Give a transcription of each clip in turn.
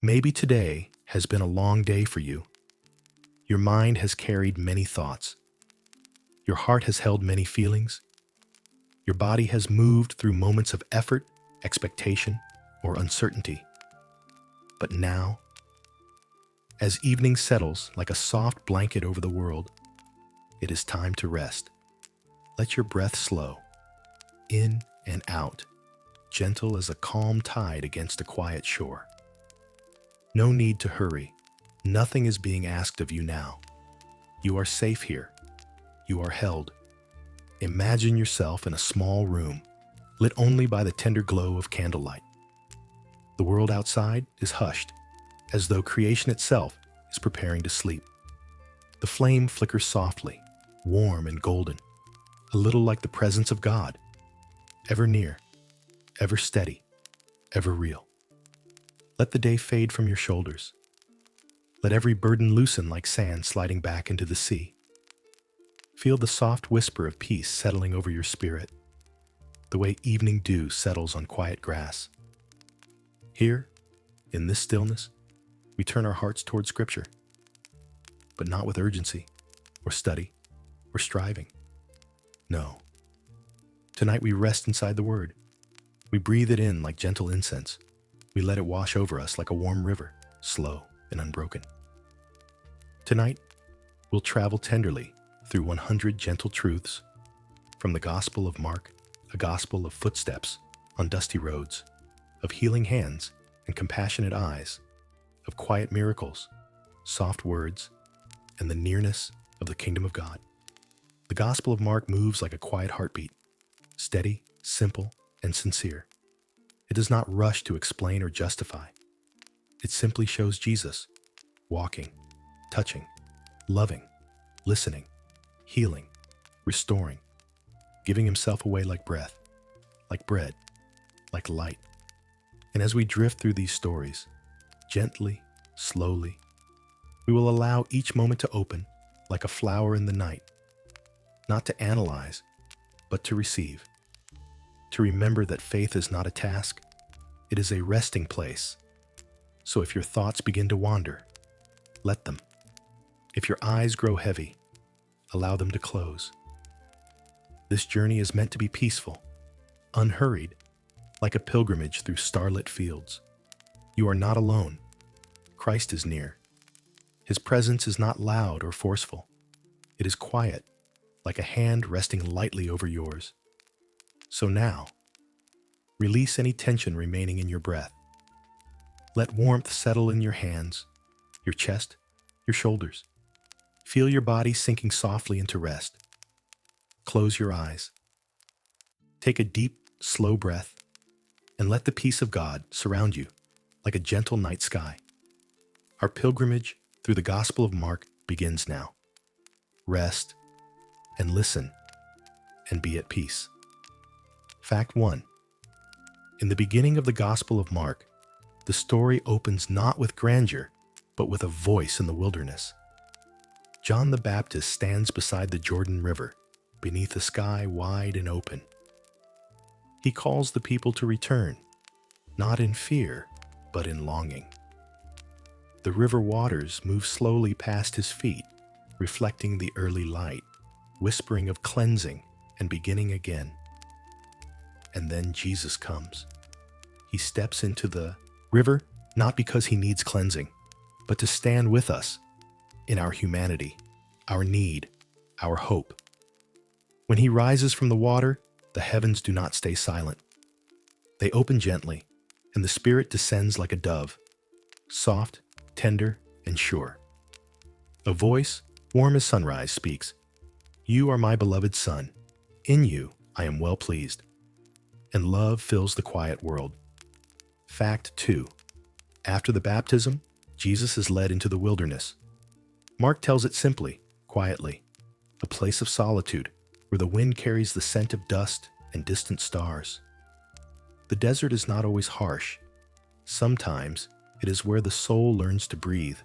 Maybe today has been a long day for you. Your mind has carried many thoughts. Your heart has held many feelings. Your body has moved through moments of effort, expectation, or uncertainty. But now, as evening settles like a soft blanket over the world, it is time to rest. Let your breath slow, in and out, gentle as a calm tide against a quiet shore. No need to hurry. Nothing is being asked of you now. You are safe here. You are held. Imagine yourself in a small room, lit only by the tender glow of candlelight. The world outside is hushed, as though creation itself is preparing to sleep. The flame flickers softly, warm and golden, a little like the presence of God, ever near, ever steady, ever real. Let the day fade from your shoulders. Let every burden loosen like sand sliding back into the sea. Feel the soft whisper of peace settling over your spirit, the way evening dew settles on quiet grass. Here, in this stillness, we turn our hearts toward Scripture, but not with urgency, or study, or striving. No. Tonight we rest inside the Word. We breathe it in like gentle incense. We let it wash over us like a warm river, slow and unbroken. Tonight, we'll travel tenderly through 100 gentle truths from the Gospel of Mark, a gospel of footsteps on dusty roads, of healing hands and compassionate eyes, of quiet miracles, soft words, and the nearness of the kingdom of God. The Gospel of Mark moves like a quiet heartbeat, steady, simple, and sincere. It does not rush to explain or justify. It simply shows Jesus, walking, touching, loving, listening, healing, restoring, giving himself away like breath, like bread, like light. And as we drift through these stories, gently, slowly, we will allow each moment to open like a flower in the night, not to analyze, but to receive. To remember that faith is not a task, it is a resting place. So if your thoughts begin to wander, let them. If your eyes grow heavy, allow them to close. This journey is meant to be peaceful, unhurried, like a pilgrimage through starlit fields. You are not alone. Christ is near. His presence is not loud or forceful. It is quiet, like a hand resting lightly over yours. So now, release any tension remaining in your breath. Let warmth settle in your hands, your chest, your shoulders. Feel your body sinking softly into rest. Close your eyes. Take a deep, slow breath, and let the peace of God surround you like a gentle night sky. Our pilgrimage through the Gospel of Mark begins now. Rest and listen and be at peace. Fact 1. In the beginning of the Gospel of Mark, the story opens not with grandeur, but with a voice in the wilderness. John the Baptist stands beside the Jordan River, beneath a sky wide and open. He calls the people to return, not in fear, but in longing. The river waters move slowly past his feet, reflecting the early light, whispering of cleansing and beginning again. And then Jesus comes. He steps into the river, not because he needs cleansing, but to stand with us in our humanity, our need, our hope. When he rises from the water, the heavens do not stay silent. They open gently, and the Spirit descends like a dove, soft, tender, and sure. A voice, warm as sunrise, speaks, "You are my beloved Son. In you I am well pleased." And love fills the quiet world. Fact 2. After the baptism, Jesus is led into the wilderness. Mark tells it simply, quietly, a place of solitude where the wind carries the scent of dust and distant stars. The desert is not always harsh. Sometimes it is where the soul learns to breathe.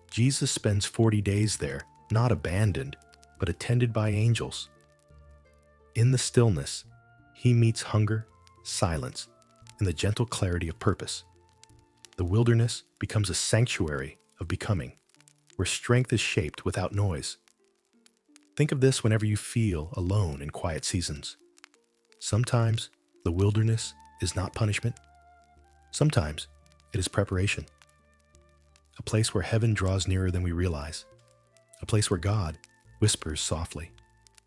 Jesus spends 40 days there, not abandoned, but attended by angels. In the stillness, he meets hunger, silence, and the gentle clarity of purpose. The wilderness becomes a sanctuary of becoming, where strength is shaped without noise. Think of this whenever you feel alone in quiet seasons. Sometimes the wilderness is not punishment. Sometimes it is preparation. A place where heaven draws nearer than we realize. A place where God whispers softly,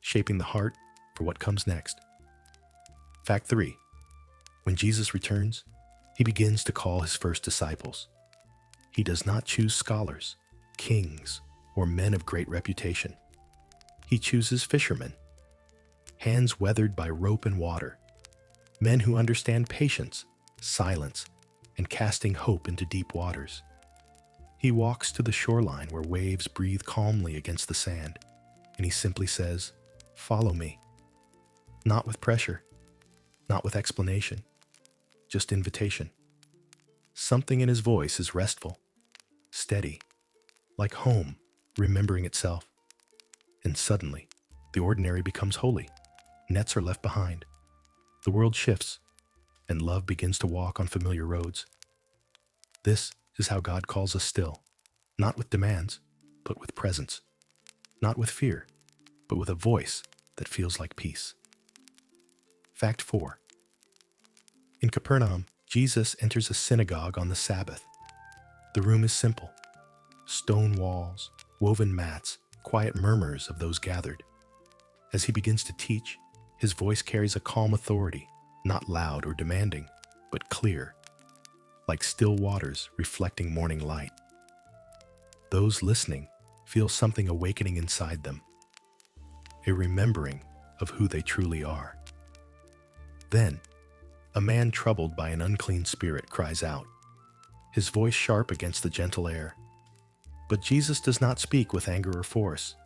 shaping the heart for what comes next. Fact 3. When Jesus returns, he begins to call his first disciples. He does not choose scholars, kings, or men of great reputation. He chooses fishermen, hands weathered by rope and water, men who understand patience, silence, and casting hope into deep waters. He walks to the shoreline where waves breathe calmly against the sand, and he simply says, "Follow me." Not with pressure, not with explanation, just invitation. Something in his voice is restful, steady, like home remembering itself. And suddenly, the ordinary becomes holy. Nets are left behind. The world shifts, and love begins to walk on familiar roads. This is how God calls us still, not with demands, but with presence. Not with fear, but with a voice that feels like peace. Fact 4. In Capernaum, Jesus enters a synagogue on the Sabbath. The room is simple. Stone walls, woven mats, quiet murmurs of those gathered. As he begins to teach, his voice carries a calm authority, not loud or demanding, but clear, like still waters reflecting morning light. Those listening feel something awakening inside them, a remembering of who they truly are. Then, a man troubled by an unclean spirit cries out, his voice sharp against the gentle air. But Jesus does not speak with anger or force.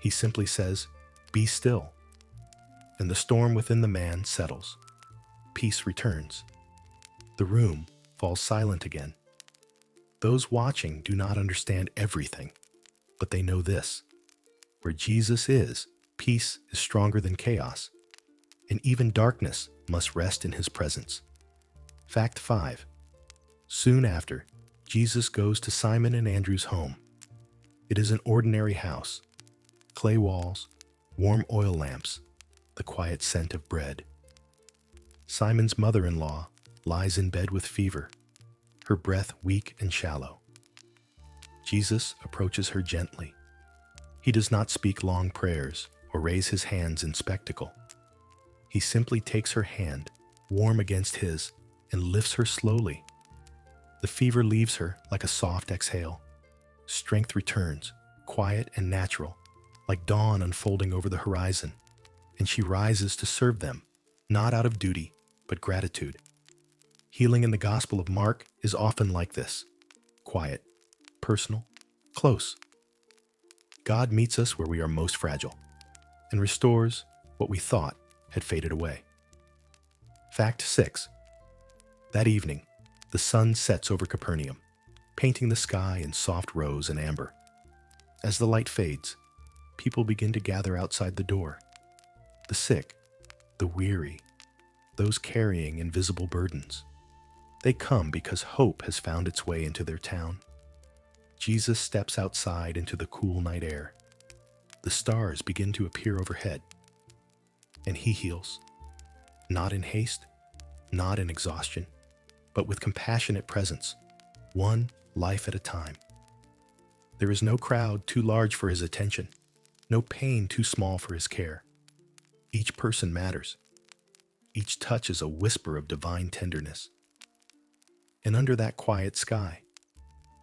He simply says, "Be still." And the storm within the man settles. Peace returns. The room falls silent again. Those watching do not understand everything, but they know this: where Jesus is, peace is stronger than chaos, and even darkness must rest in his presence. Fact 5. Soon after, Jesus goes to Simon and Andrew's home. It is an ordinary house. Clay walls, warm oil lamps, the quiet scent of bread. Simon's mother-in-law lies in bed with fever, her breath weak and shallow. Jesus approaches her gently. He does not speak long prayers or raise his hands in spectacle. He simply takes her hand, warm against his, and lifts her slowly. The fever leaves her like a soft exhale. Strength returns, quiet and natural, like dawn unfolding over the horizon, and she rises to serve them, not out of duty, but gratitude. Healing in the Gospel of Mark is often like this: quiet, personal, close. God meets us where we are most fragile and restores what we thought had faded away. Fact 6. That evening, the sun sets over Capernaum, painting the sky in soft rose and amber. As the light fades, people begin to gather outside the door. The sick, the weary, those carrying invisible burdens. They come because hope has found its way into their town. Jesus steps outside into the cool night air. The stars begin to appear overhead, and he heals, not in haste, not in exhaustion, but with compassionate presence, one life at a time. There is no crowd too large for his attention, no pain too small for his care. Each person matters. Each touch is a whisper of divine tenderness. And under that quiet sky,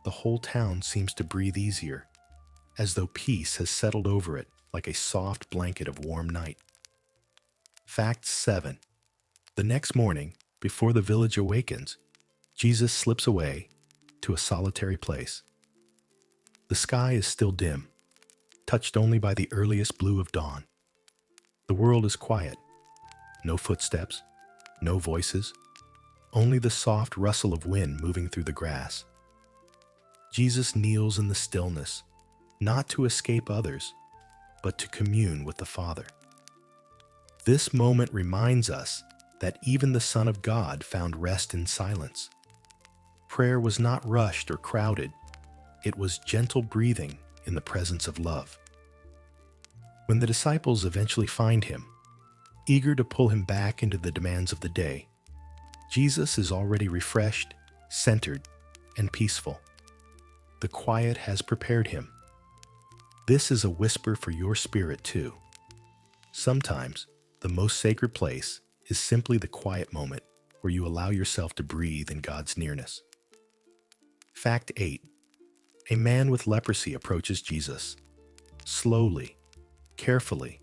the whole town seems to breathe easier, as though peace has settled over it like a soft blanket of warm night. Fact 7. The next morning, before the village awakens, Jesus slips away to a solitary place. The sky is still dim, touched only by the earliest blue of dawn. The world is quiet. No footsteps, no voices, only the soft rustle of wind moving through the grass. Jesus kneels in the stillness, not to escape others, but to commune with the Father. This moment reminds us that even the Son of God found rest in silence. Prayer was not rushed or crowded. It was gentle breathing in the presence of love. When the disciples eventually find him, eager to pull him back into the demands of the day, Jesus is already refreshed, centered, and peaceful. The quiet has prepared him. This is a whisper for your spirit too. Sometimes, the most sacred place is simply the quiet moment where you allow yourself to breathe in God's nearness. Fact 8. A man with leprosy approaches Jesus, slowly, carefully,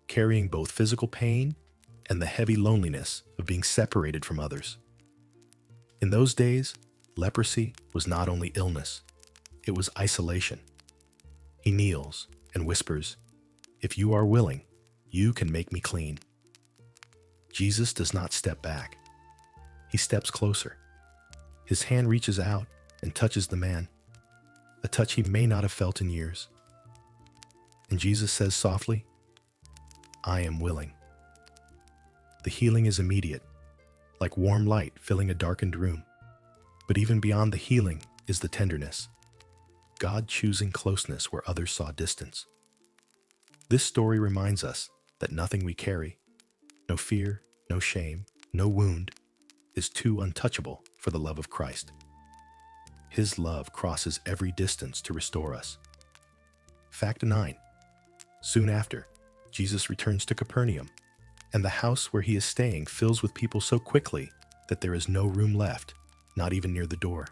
carrying both physical pain and the heavy loneliness of being separated from others. In those days, leprosy was not only illness, it was isolation. He kneels and whispers, "If you are willing, you can make me clean." Jesus does not step back. He steps closer. His hand reaches out and touches the man, a touch he may not have felt in years. And Jesus says softly, "I am willing." The healing is immediate, like warm light filling a darkened room. But even beyond the healing is the tenderness, God choosing closeness where others saw distance. This story reminds us that nothing we carry, no fear, no shame, no wound, is too untouchable for the love of Christ. His love crosses every distance to restore us. Fact 9. Soon after, Jesus returns to Capernaum, and the house where he is staying fills with people so quickly that there is no room left, not even near the door.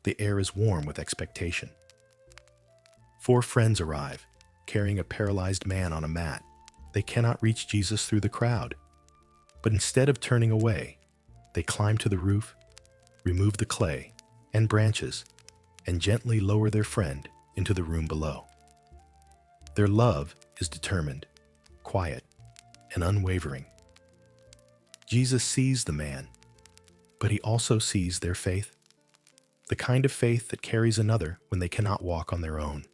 The air is warm with expectation. 4 friends arrive, carrying a paralyzed man on a mat. They cannot reach Jesus through the crowd, but instead of turning away, they climb to the roof, remove the clay and branches, and gently lower their friend into the room below. Their love is determined, quiet, and unwavering. Jesus sees the man, but he also sees their faith, the kind of faith that carries another when they cannot walk on their own.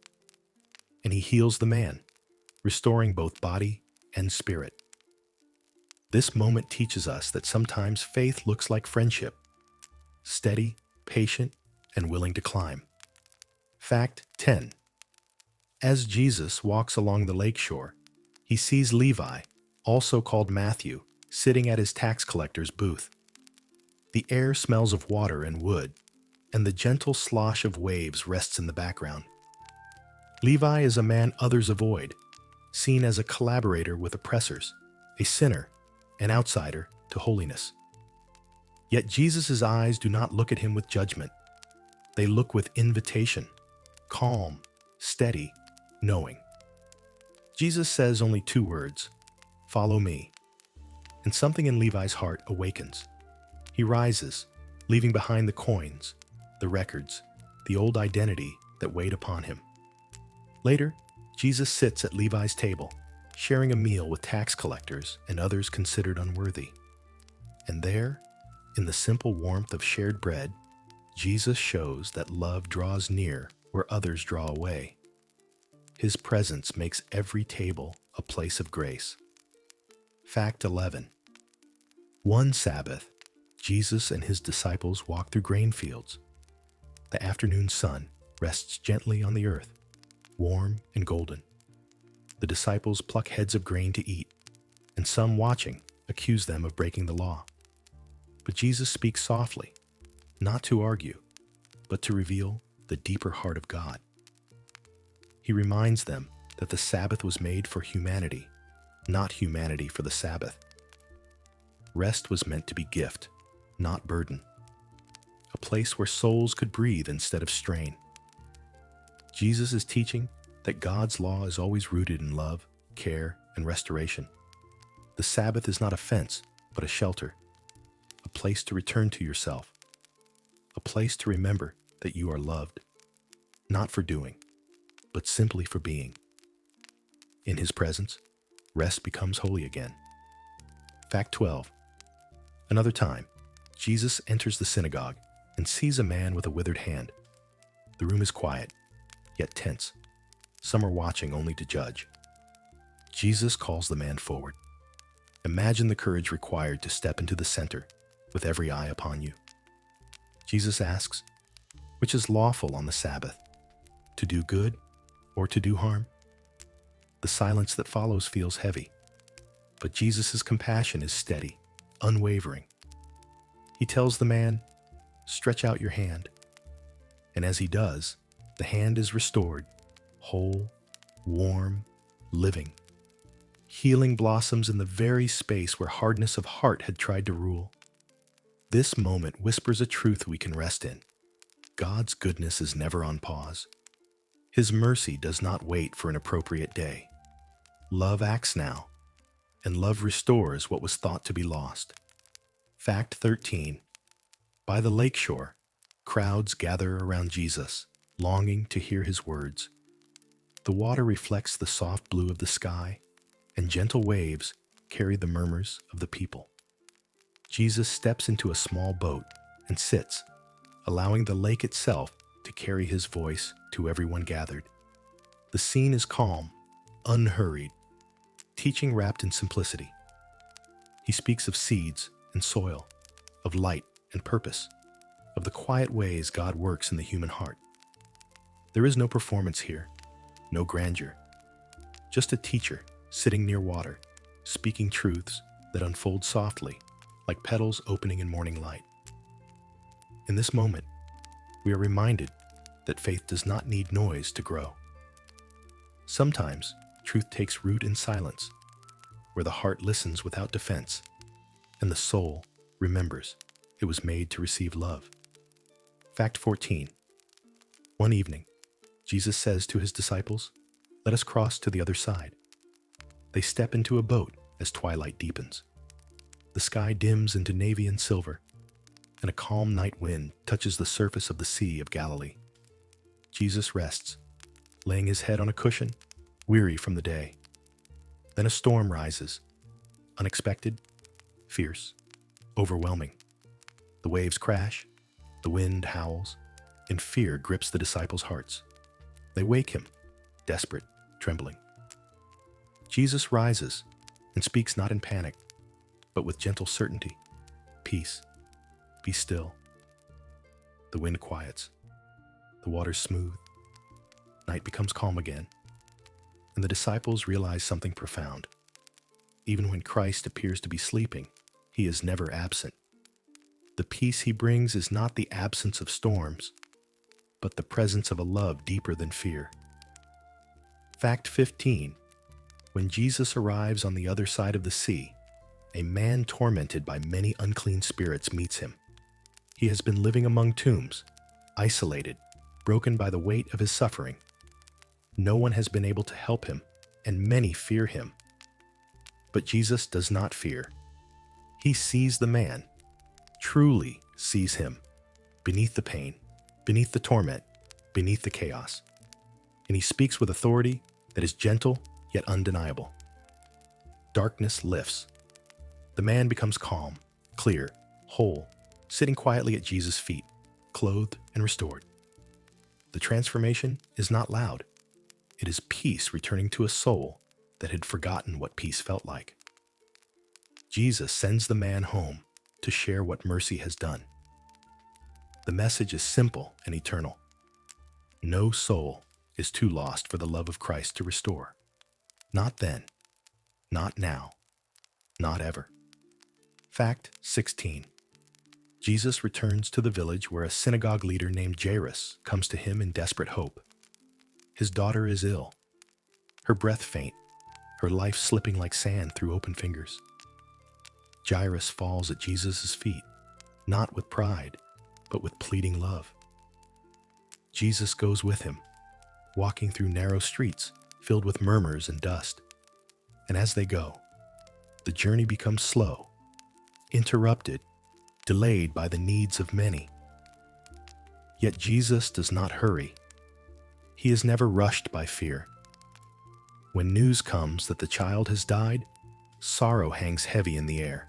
And he heals the man, restoring both body and spirit. This moment teaches us that sometimes faith looks like friendship, steady, patient, and willing to climb. Fact 10. As Jesus walks along the lakeshore, he sees Levi, also called Matthew, sitting at his tax collector's booth. The air smells of water and wood, and the gentle slosh of waves rests in the background. Levi is a man others avoid, seen as a collaborator with oppressors, a sinner, an outsider to holiness. Yet Jesus' eyes do not look at him with judgment. They look with invitation, calm, steady, knowing. Jesus says only 2 words, "Follow me," and something in Levi's heart awakens. He rises, leaving behind the coins, the records, the old identity that weighed upon him. Later, Jesus sits at Levi's table, sharing a meal with tax collectors and others considered unworthy. And there, in the simple warmth of shared bread, Jesus shows that love draws near where others draw away. His presence makes every table a place of grace. Fact 11. One Sabbath, Jesus and his disciples walk through grain fields. The afternoon sun rests gently on the earth, warm and golden. The disciples pluck heads of grain to eat, and some watching accuse them of breaking the law. But Jesus speaks softly, not to argue, but to reveal the deeper heart of God. He reminds them that the Sabbath was made for humanity, not humanity for the Sabbath. Rest was meant to be gift, not burden. A place where souls could breathe instead of strain. Jesus is teaching that God's law is always rooted in love, care, and restoration. The Sabbath is not a fence, but a shelter, a place to return to yourself, a place to remember that you are loved, not for doing, but simply for being. In his presence, rest becomes holy again. Fact 12. Another time, Jesus enters the synagogue and sees a man with a withered hand. The room is quiet, yet tense. Some are watching only to judge. Jesus calls the man forward. Imagine the courage required to step into the center with every eye upon you. Jesus asks, which is lawful on the Sabbath, to do good or to do harm? The silence that follows feels heavy, but Jesus' compassion is steady, unwavering. He tells the man, stretch out your hand. And as he does, the hand is restored, whole, warm, living. Healing blossoms in the very space where hardness of heart had tried to rule. This moment whispers a truth we can rest in. God's goodness is never on pause. His mercy does not wait for an appropriate day. Love acts now, and love restores what was thought to be lost. Fact 13. By the lakeshore, crowds gather around Jesus, longing to hear his words. The water reflects the soft blue of the sky, and gentle waves carry the murmurs of the people. Jesus steps into a small boat and sits, allowing the lake itself to carry his voice to everyone gathered. The scene is calm, unhurried, teaching wrapped in simplicity. He speaks of seeds and soil, of light and purpose, of the quiet ways God works in the human heart. There is no performance here, no grandeur, just a teacher sitting near water, speaking truths that unfold softly, like petals opening in morning light. In this moment, we are reminded that faith does not need noise to grow. Sometimes, truth takes root in silence, where the heart listens without defense, and the soul remembers it was made to receive love. Fact 14. One evening, Jesus says to his disciples, "Let us cross to the other side." They step into a boat as twilight deepens. The sky dims into navy and silver, and a calm night wind touches the surface of the Sea of Galilee. Jesus rests, laying his head on a cushion, weary from the day. Then a storm rises, unexpected, fierce, overwhelming. The waves crash, the wind howls, and fear grips the disciples' hearts. They wake him, desperate, trembling. Jesus rises and speaks not in panic, but with gentle certainty. Peace, be still. The wind quiets. The water's smooth. Night becomes calm again. And the disciples realize something profound. Even when Christ appears to be sleeping, he is never absent. The peace he brings is not the absence of storms, but the presence of a love deeper than fear. Fact 15. When Jesus arrives on the other side of the sea, a man tormented by many unclean spirits meets him. He has been living among tombs, isolated, broken by the weight of his suffering. No one has been able to help him, and many fear him. But Jesus does not fear. He sees the man, truly sees him, beneath the pain, beneath the torment, beneath the chaos. And he speaks with authority that is gentle yet undeniable. Darkness lifts. The man becomes calm, clear, whole, sitting quietly at Jesus' feet, clothed and restored. The transformation is not loud. It is peace returning to a soul that had forgotten what peace felt like. Jesus sends the man home to share what mercy has done. The message is simple and eternal. No soul is too lost for the love of Christ to restore. Not then, not now, not ever. Fact 16. Jesus returns to the village where a synagogue leader named Jairus comes to him in desperate hope. His daughter is ill, her breath faint, her life slipping like sand through open fingers. Jairus falls at Jesus' feet, not with pride, but with pleading love. Jesus goes with him, walking through narrow streets filled with murmurs and dust. And as they go, the journey becomes slow, interrupted, delayed by the needs of many. Yet Jesus does not hurry. He is never rushed by fear. When news comes that the child has died, sorrow hangs heavy in the air.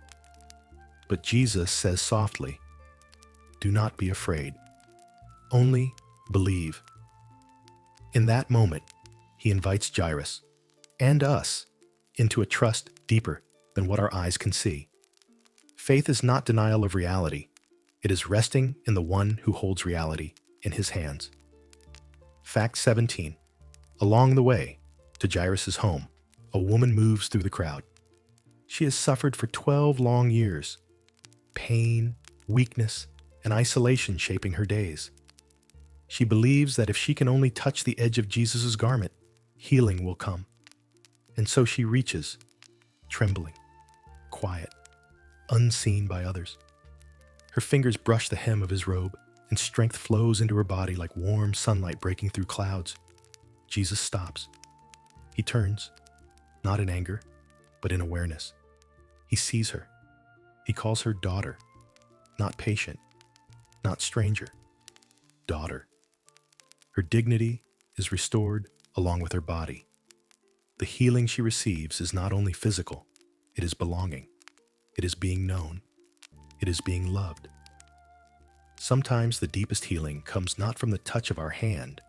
But Jesus says softly, "Do not be afraid. Only believe." In that moment, he invites Jairus and us into a trust deeper than what our eyes can see. Faith is not denial of reality. It is resting in the one who holds reality in his hands. Fact 17. Along the way to Jairus' home, a woman moves through the crowd. She has suffered for 12 long years. Pain, weakness, and isolation shaping her days. She believes that if she can only touch the edge of Jesus' garment, healing will come. And so she reaches, trembling, quiet, unseen by others. Her fingers brush the hem of his robe, and strength flows into her body like warm sunlight breaking through clouds. Jesus stops. He turns, not in anger, but in awareness. He sees her. He calls her daughter, not patient, not stranger, daughter. Her dignity is restored along with her body. The healing she receives is not only physical, it is belonging. It is being known. It is being loved. Sometimes the deepest healing comes not from the touch of our hand,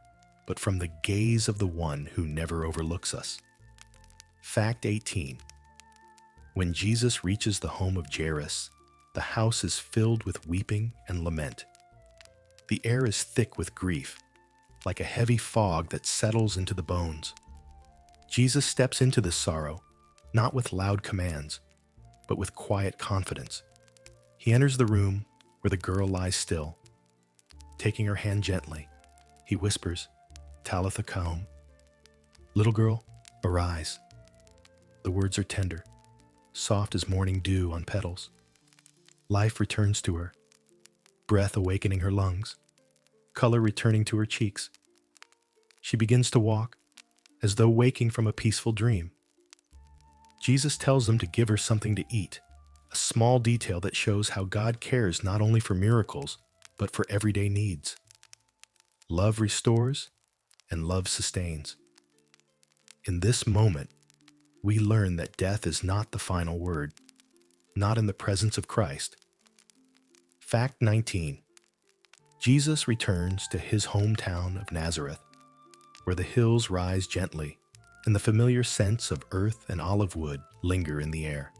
but from the gaze of the one who never overlooks us. Fact 18. When Jesus reaches the home of Jairus, the house is filled with weeping and lament. The air is thick with grief, like a heavy fog that settles into the bones. Jesus steps into this sorrow, not with loud commands, but with quiet confidence. He enters the room where the girl lies still. Taking her hand gently, he whispers, "Talitha koum," "Little girl, arise." The words are tender, soft as morning dew on petals. Life returns to her, breath awakening her lungs, color returning to her cheeks. She begins to walk, as though waking from a peaceful dream. Jesus tells them to give her something to eat, a small detail that shows how God cares not only for miracles, but for everyday needs. Love restores and love sustains. In this moment, we learn that death is not the final word, not in the presence of Christ. Fact 19. Jesus returns to his hometown of Nazareth, where the hills rise gently and the familiar scents of earth and olive wood linger in the air.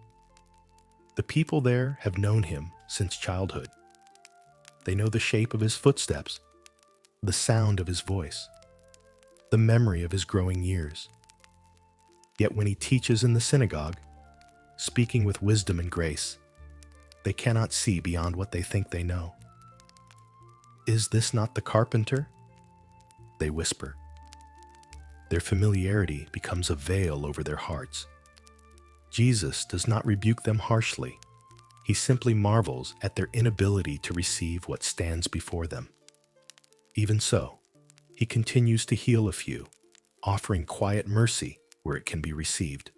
The people there have known him since childhood. They know the shape of his footsteps, the sound of his voice, the memory of his growing years. Yet when he teaches in the synagogue, speaking with wisdom and grace, they cannot see beyond what they think they know. "Is this not the carpenter?" they whisper. Their familiarity becomes a veil over their hearts. Jesus does not rebuke them harshly. He simply marvels at their inability to receive what stands before them. Even so, he continues to heal a few, offering quiet mercy where it can be received.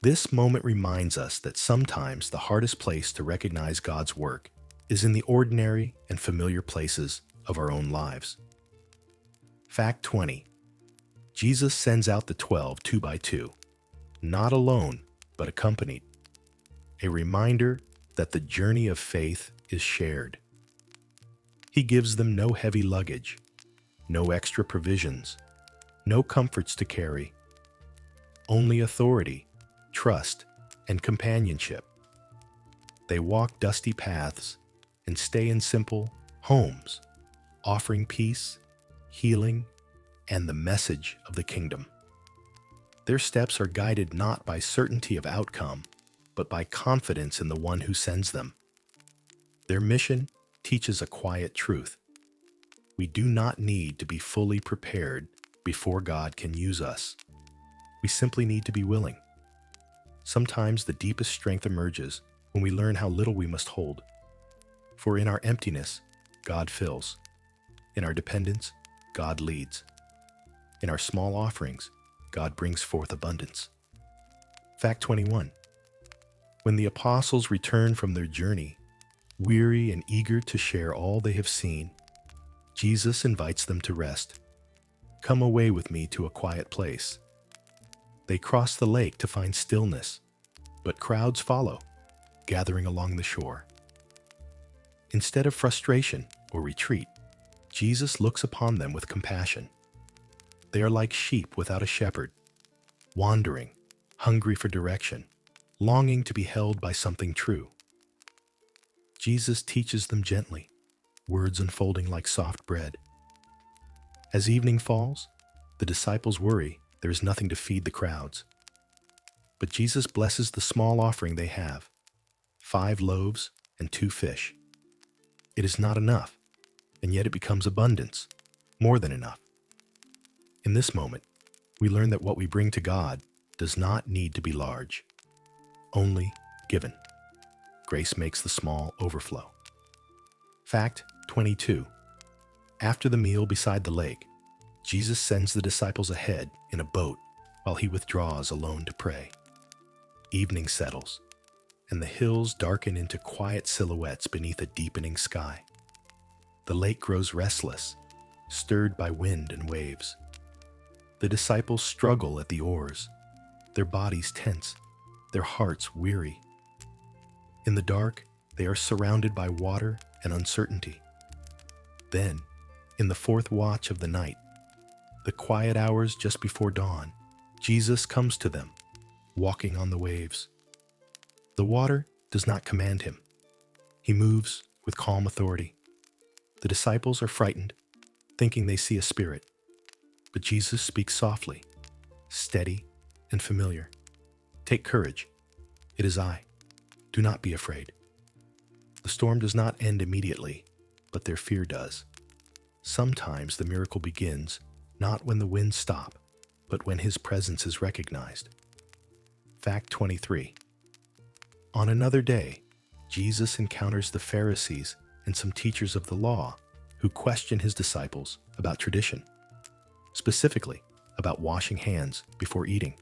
This moment reminds us that sometimes the hardest place to recognize God's work is in the ordinary and familiar places of our own lives. Fact 20. Jesus sends out the 12 two by two, not alone, but accompanied. A reminder that the journey of faith is shared. He gives them no heavy luggage, no extra provisions, no comforts to carry, only authority, trust, and companionship. They walk dusty paths and stay in simple homes, offering peace, healing, and the message of the kingdom. Their steps are guided not by certainty of outcome, but by confidence in the one who sends them. Their mission teaches a quiet truth. We do not need to be fully prepared before God can use us. We simply need to be willing. Sometimes the deepest strength emerges when we learn how little we must hold. For in our emptiness, God fills. In our dependence, God leads. In our small offerings, God brings forth abundance. Fact 21. When the apostles return from their journey, weary and eager to share all they have seen, Jesus invites them to rest. "Come away with me to a quiet place." They cross the lake to find stillness, but crowds follow, gathering along the shore. Instead of frustration or retreat, Jesus looks upon them with compassion. They are like sheep without a shepherd, wandering, hungry for direction, longing to be held by something true. Jesus teaches them gently, words unfolding like soft bread. As evening falls, the disciples worry there is nothing to feed the crowds. But Jesus blesses the small offering they have, 5 loaves and 2 fish. It is not enough, and yet it becomes abundance, more than enough. In this moment, we learn that what we bring to God does not need to be large, only given. Grace makes the small overflow. Fact 22. After the meal beside the lake, Jesus sends the disciples ahead in a boat while he withdraws alone to pray. Evening settles, and the hills darken into quiet silhouettes beneath a deepening sky. The lake grows restless, stirred by wind and waves. The disciples struggle at the oars, their bodies tense, their hearts weary. In the dark, they are surrounded by water and uncertainty. Then, in the 4th watch of the night, the quiet hours just before dawn, Jesus comes to them, walking on the waves. The water does not command him. He moves with calm authority. The disciples are frightened, thinking they see a spirit. But Jesus speaks softly, steady and familiar. Take courage. It is I. Do not be afraid. The storm does not end immediately, but their fear does. Sometimes the miracle begins not when the winds stop, but when his presence is recognized. Fact 23. On another day, Jesus encounters the Pharisees and some teachers of the law who question his disciples about tradition, specifically about washing hands before eating.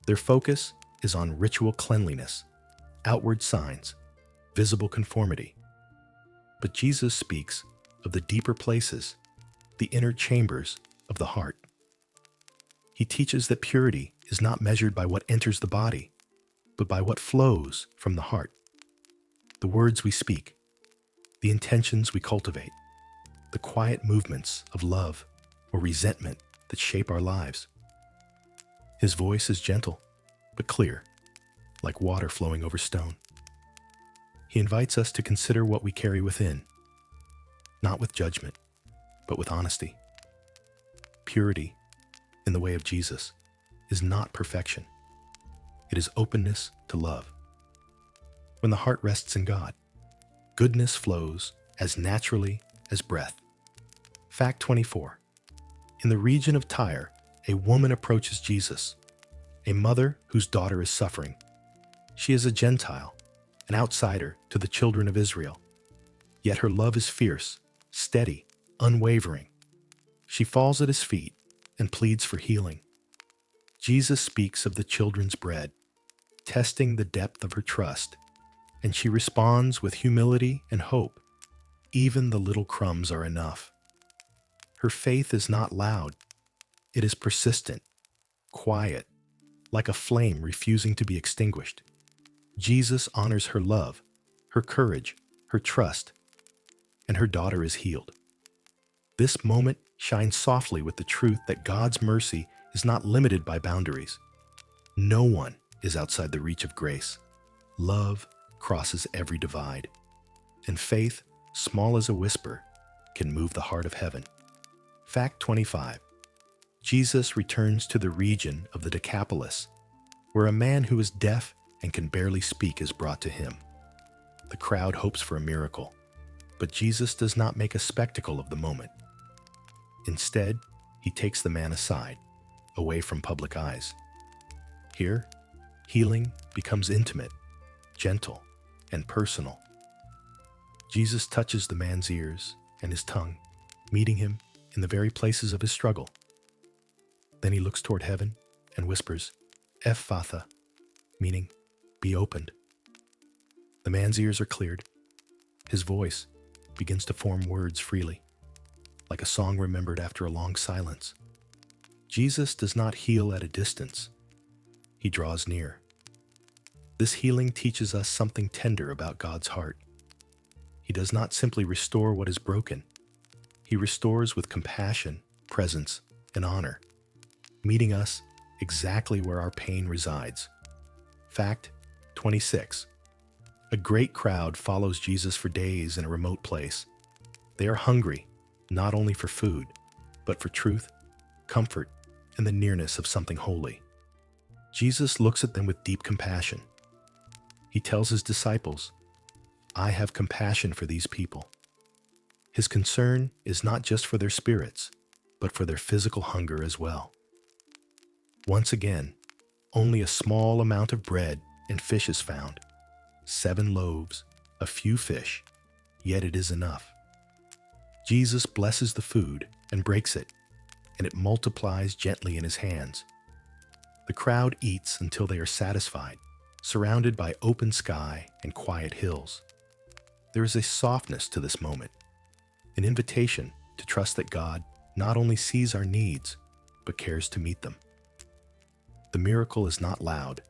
Their focus is on ritual cleanliness, outward signs, visible conformity. But Jesus speaks of the deeper places, the inner chambers of the heart. He teaches that purity is not measured by what enters the body, but by what flows from the heart. The words we speak, the intentions we cultivate, the quiet movements of love or resentment that shape our lives. His voice is gentle, but clear, like water flowing over stone. He invites us to consider what we carry within, not with judgment, but with honesty. Purity, in the way of Jesus, is not perfection. It is openness to love. When the heart rests in God, goodness flows as naturally as breath. Fact 24. In the region of Tyre, a woman approaches Jesus, a mother whose daughter is suffering. She is a Gentile, an outsider to the children of Israel. Yet her love is fierce, steady, unwavering. She falls at his feet and pleads for healing. Jesus speaks of the children's bread, testing the depth of her trust, and she responds with humility and hope. Even the little crumbs are enough. Her faith is not loud. It is persistent, quiet, like a flame refusing to be extinguished. Jesus honors her love, her courage, her trust, and her daughter is healed. This moment shines softly with the truth that God's mercy is not limited by boundaries. No one is outside the reach of grace. Love crosses every divide, and faith, small as a whisper, can move the heart of heaven. Fact 25. Jesus returns to the region of the Decapolis, where a man who is deaf and can barely speak is brought to him. The crowd hopes for a miracle, but Jesus does not make a spectacle of the moment. Instead, he takes the man aside, away from public eyes. Here, healing becomes intimate, gentle, and personal. Jesus touches the man's ears and his tongue, meeting him in the very places of his struggle. Then he looks toward heaven and whispers, Ephphatha, meaning, be opened. The man's ears are cleared. His voice begins to form words freely, like a song remembered after a long silence. Jesus does not heal at a distance. He draws near. This healing teaches us something tender about God's heart. He does not simply restore what is broken. He restores with compassion, presence, and honor, meeting us exactly where our pain resides. Fact 26. A great crowd follows Jesus for days in a remote place. They are hungry, not only for food, but for truth, comfort, and the nearness of something holy. Jesus looks at them with deep compassion. He tells his disciples, "I have compassion for these people." His concern is not just for their spirits, but for their physical hunger as well. Once again, only a small amount of bread and fish is found. 7 loaves, a few fish, yet it is enough. Jesus blesses the food and breaks it, and it multiplies gently in his hands. The crowd eats until they are satisfied, surrounded by open sky and quiet hills. There is a softness to this moment, an invitation to trust that God not only sees our needs, but cares to meet them. The miracle is not loud.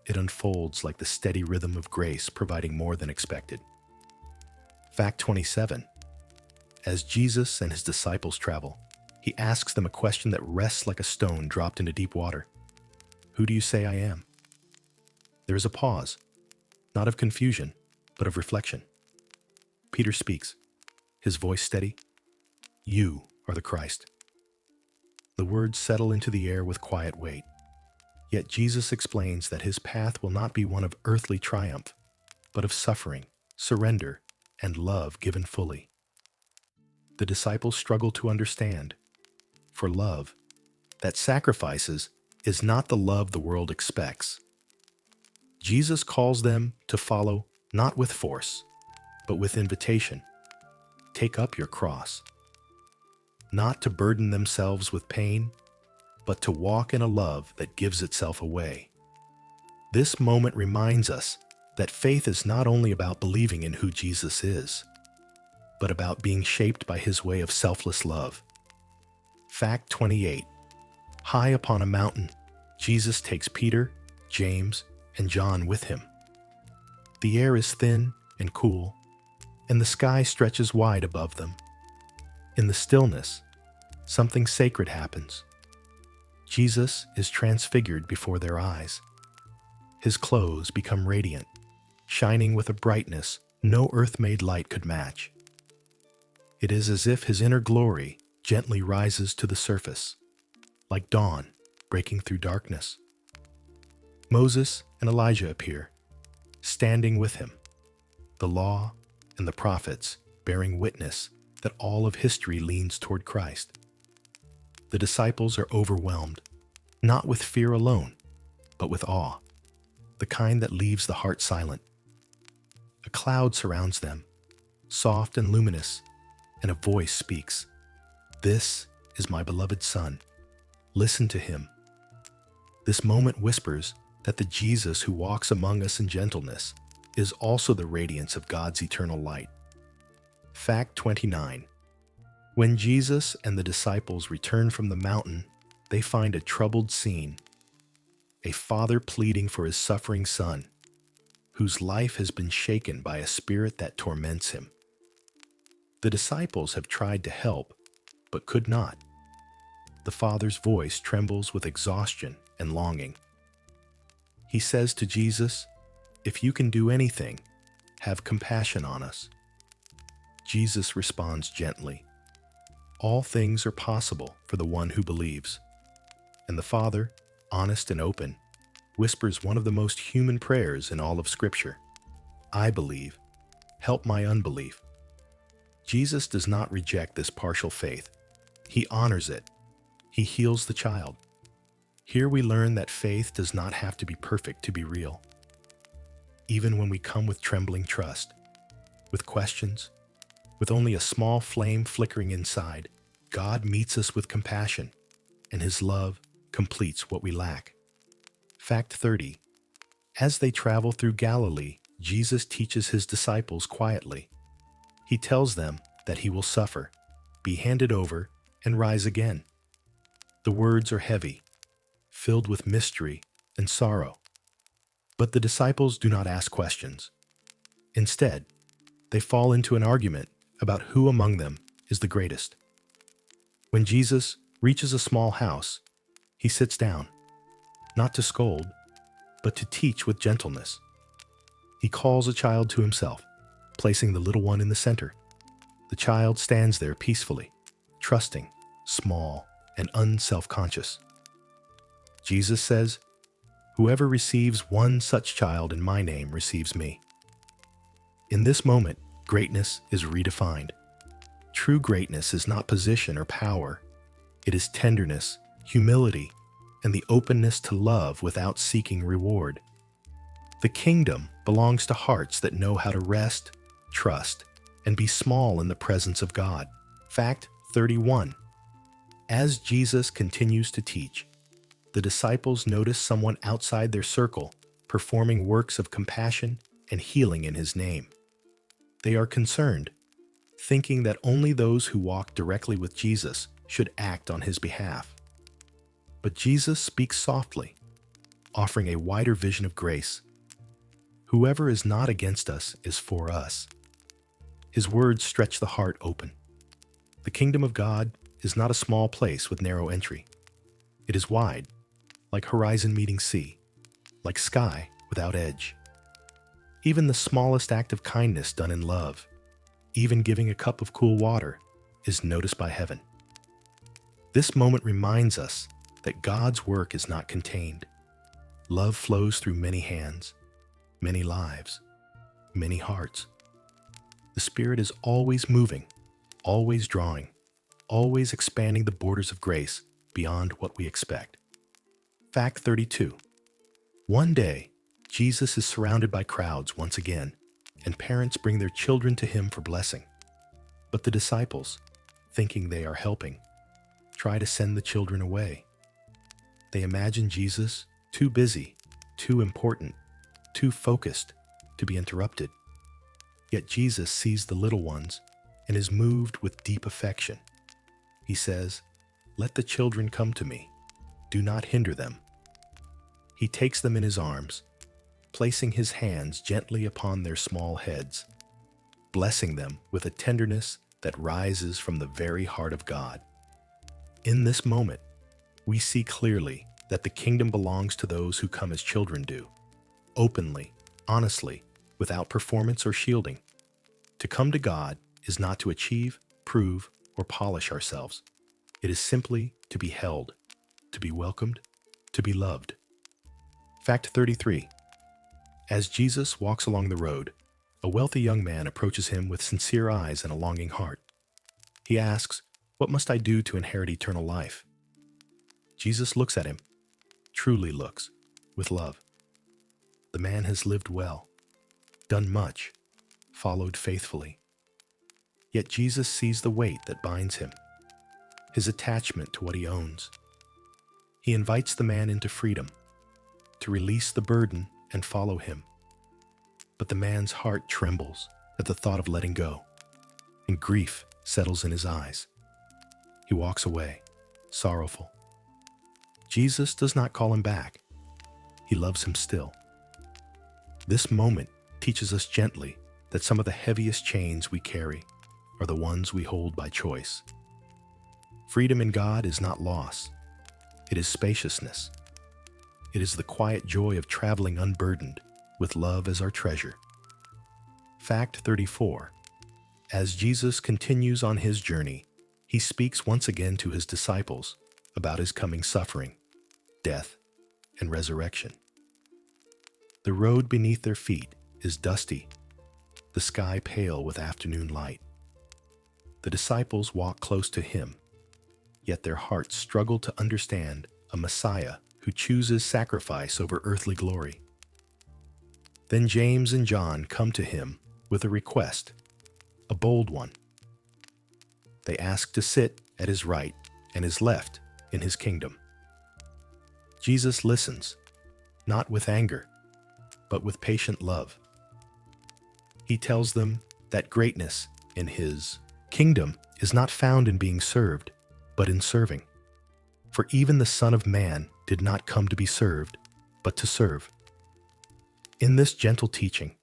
It unfolds like the steady rhythm of grace, providing more than expected. Fact 27. As Jesus and his disciples travel, he asks them a question that rests like a stone dropped into deep water. Who do you say I am? There is a pause, not of confusion, but of reflection. Peter speaks, his voice steady. You are the Christ. The words settle into the air with quiet weight. Yet Jesus explains that his path will not be one of earthly triumph, but of suffering, surrender, and love given fully. The disciples struggle to understand. For love, that sacrifices, is not the love the world expects. Jesus calls them to follow not with force, but with invitation. Take up your cross. Not to burden themselves with pain, but to walk in a love that gives itself away. This moment reminds us that faith is not only about believing in who Jesus is, but about being shaped by his way of selfless love. Fact 28. High upon a mountain, Jesus takes Peter, James, and John with him. The air is thin and cool, and the sky stretches wide above them. In the stillness, something sacred happens. Jesus is transfigured before their eyes. His clothes become radiant, shining with a brightness no earth-made light could match. It is as if his inner glory gently rises to the surface, like dawn breaking through darkness. Moses and Elijah appear, standing with him, the law and the prophets bearing witness that all of history leans toward Christ. The disciples are overwhelmed, not with fear alone, but with awe, the kind that leaves the heart silent. A cloud surrounds them, soft and luminous, and a voice speaks. This is my beloved Son. Listen to him. This moment whispers that the Jesus who walks among us in gentleness is also the radiance of God's eternal light. Fact 29. When Jesus and the disciples return from the mountain, they find a troubled scene. A father pleading for his suffering son, whose life has been shaken by a spirit that torments him. The disciples have tried to help, but could not. The father's voice trembles with exhaustion and longing. He says to Jesus, "If you can do anything, have compassion on us." Jesus responds gently, "All things are possible for the one who believes." And the Father, honest and open, whispers one of the most human prayers in all of Scripture. "I believe. Help my unbelief." Jesus does not reject this partial faith. He honors it. He heals the child. Here we learn that faith does not have to be perfect to be real. Even when we come with trembling trust, with questions, with only a small flame flickering inside, God meets us with compassion, and his love completes what we lack. Fact 30. As they travel through Galilee, Jesus teaches his disciples quietly. He tells them that he will suffer, be handed over, and rise again. The words are heavy, filled with mystery and sorrow. But the disciples do not ask questions. Instead, they fall into an argument about who among them is the greatest. When Jesus reaches a small house, he sits down, not to scold, but to teach with gentleness. He calls a child to himself, placing the little one in the center. The child stands there peacefully, trusting, small, and unself-conscious. Jesus says, "Whoever receives one such child in my name receives me." In this moment, greatness is redefined. True greatness is not position or power. It is tenderness, humility, and the openness to love without seeking reward. The kingdom belongs to hearts that know how to rest, trust, and be small in the presence of God. Fact 31. As Jesus continues to teach, the disciples notice someone outside their circle performing works of compassion and healing in his name. They are concerned, thinking that only those who walk directly with Jesus should act on his behalf. But Jesus speaks softly, offering a wider vision of grace. Whoever is not against us is for us. His words stretch the heart open. The kingdom of God is not a small place with narrow entry. It is wide, like horizon meeting sea, like sky without edge. Even the smallest act of kindness done in love, even giving a cup of cool water, is noticed by heaven. This moment reminds us that God's work is not contained. Love flows through many hands, many lives, many hearts. The Spirit is always moving, always drawing, always expanding the borders of grace beyond what we expect. Fact 32. One day, Jesus is surrounded by crowds once again, and parents bring their children to him for blessing. But the disciples, thinking they are helping, try to send the children away. They imagine Jesus too busy, too important, too focused to be interrupted. Yet Jesus sees the little ones and is moved with deep affection. He says, "Let the children come to me. Do not hinder them." He takes them in his arms, placing his hands gently upon their small heads, blessing them with a tenderness that rises from the very heart of God. In this moment, we see clearly that the kingdom belongs to those who come as children do, openly, honestly, without performance or shielding. To come to God is not to achieve, prove, or polish ourselves. It is simply to be held, to be welcomed, to be loved. Fact 33. As Jesus walks along the road, a wealthy young man approaches him with sincere eyes and a longing heart. He asks, "What must I do to inherit eternal life?" Jesus looks at him, truly looks, with love. The man has lived well, done much, followed faithfully. Yet Jesus sees the weight that binds him, his attachment to what he owns. He invites the man into freedom, to release the burden and follow him. But the man's heart trembles at the thought of letting go, and grief settles in his eyes. He walks away, sorrowful. Jesus does not call him back. He loves him still. This moment teaches us gently that some of the heaviest chains we carry are the ones we hold by choice. Freedom in God is not loss. It is spaciousness. It is the quiet joy of traveling unburdened with love as our treasure. Fact 34. As Jesus continues on his journey, he speaks once again to his disciples about his coming suffering, death, and resurrection. The road beneath their feet is dusty, the sky pale with afternoon light. The disciples walk close to him, yet their hearts struggle to understand a Messiah who chooses sacrifice over earthly glory. Then James and John come to him with a request, a bold one. They ask to sit at his right and his left in his kingdom. Jesus listens, not with anger, but with patient love. He tells them that greatness in his kingdom is not found in being served, but in serving. For even the Son of Man did not come to be served, but to serve. In this gentle teaching,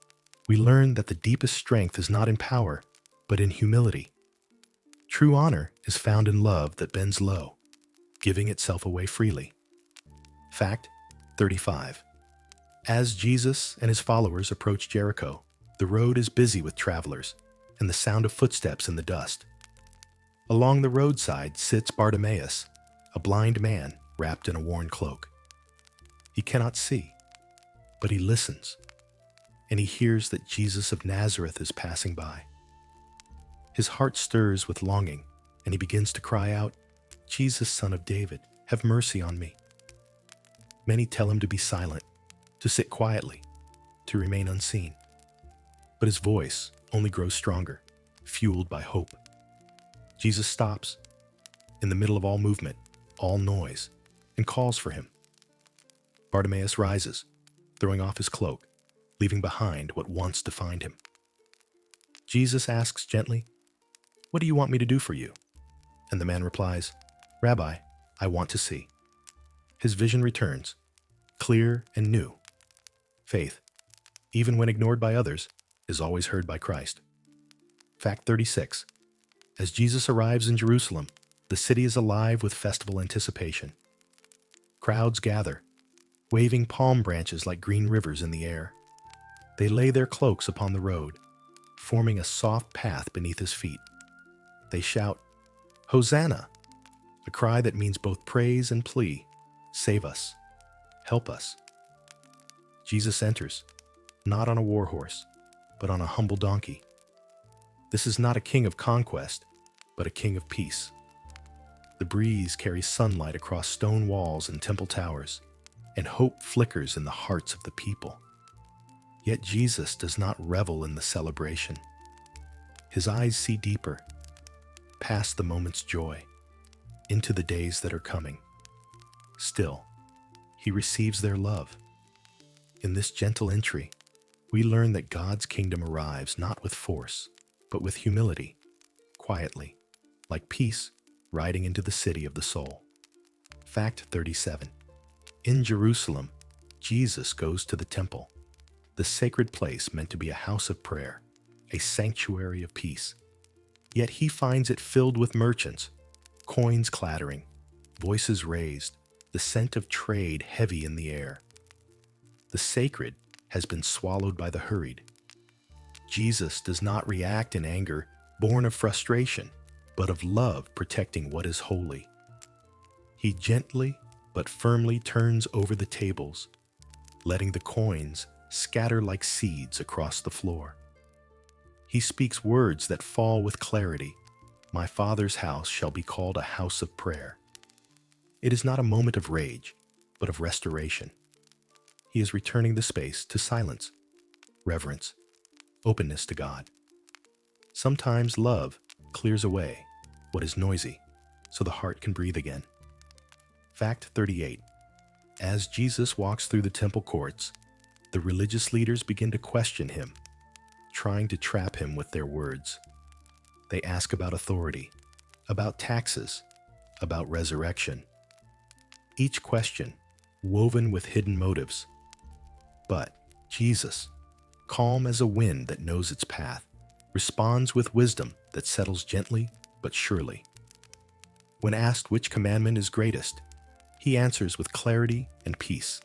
we learn that the deepest strength is not in power, but in humility. True honor is found in love that bends low, giving itself away freely. Fact 35. As Jesus and his followers approach Jericho, the road is busy with travelers and the sound of footsteps in the dust. Along the roadside sits Bartimaeus, a blind man wrapped in a worn cloak. He cannot see, but he listens, and he hears that Jesus of Nazareth is passing by. His heart stirs with longing, and he begins to cry out, "Jesus, Son of David, have mercy on me." Many tell him to be silent, to sit quietly, to remain unseen. But his voice only grows stronger, fueled by hope. Jesus stops, in the middle of all movement, all noise, and calls for him. Bartimaeus rises, throwing off his cloak, leaving behind what once defined him. Jesus asks gently, "What do you want me to do for you?" And the man replies, "Rabbi, I want to see." His vision returns, clear and new. Faith, even when ignored by others, is always heard by Christ. Fact 36. As Jesus arrives in Jerusalem, the city is alive with festival anticipation. Crowds gather, waving palm branches like green rivers in the air. They lay their cloaks upon the road, forming a soft path beneath his feet. They shout, "Hosanna!" a cry that means both praise and plea. Save us. Help us. Jesus enters, not on a war horse, but on a humble donkey. This is not a king of conquest, but a king of peace. The breeze carries sunlight across stone walls and temple towers, and hope flickers in the hearts of the people. Yet Jesus does not revel in the celebration. His eyes see deeper, past the moment's joy, into the days that are coming. Still, he receives their love. In this gentle entry, we learn that God's kingdom arrives not with force, but with humility, quietly, like peace riding into the city of the soul. Fact 37. In Jerusalem, Jesus goes to the temple, the sacred place meant to be a house of prayer, a sanctuary of peace. Yet he finds it filled with merchants, coins clattering, voices raised, the scent of trade heavy in the air. The sacred has been swallowed by the hurried. Jesus does not react in anger, born of frustration, but of love protecting what is holy. He gently but firmly turns over the tables, letting the coins scatter like seeds across the floor. He speaks words that fall with clarity. "My Father's house shall be called a house of prayer." It is not a moment of rage, but of restoration. He is returning the space to silence, reverence, openness to God. Sometimes love clears away what is noisy so the heart can breathe again. Fact 38. As Jesus walks through the temple courts, the religious leaders begin to question him, trying to trap him with their words. They ask about authority, about taxes, about resurrection. Each question woven with hidden motives. But Jesus, calm as a wind that knows its path, responds with wisdom that settles gently but surely. When asked which commandment is greatest, he answers with clarity and peace.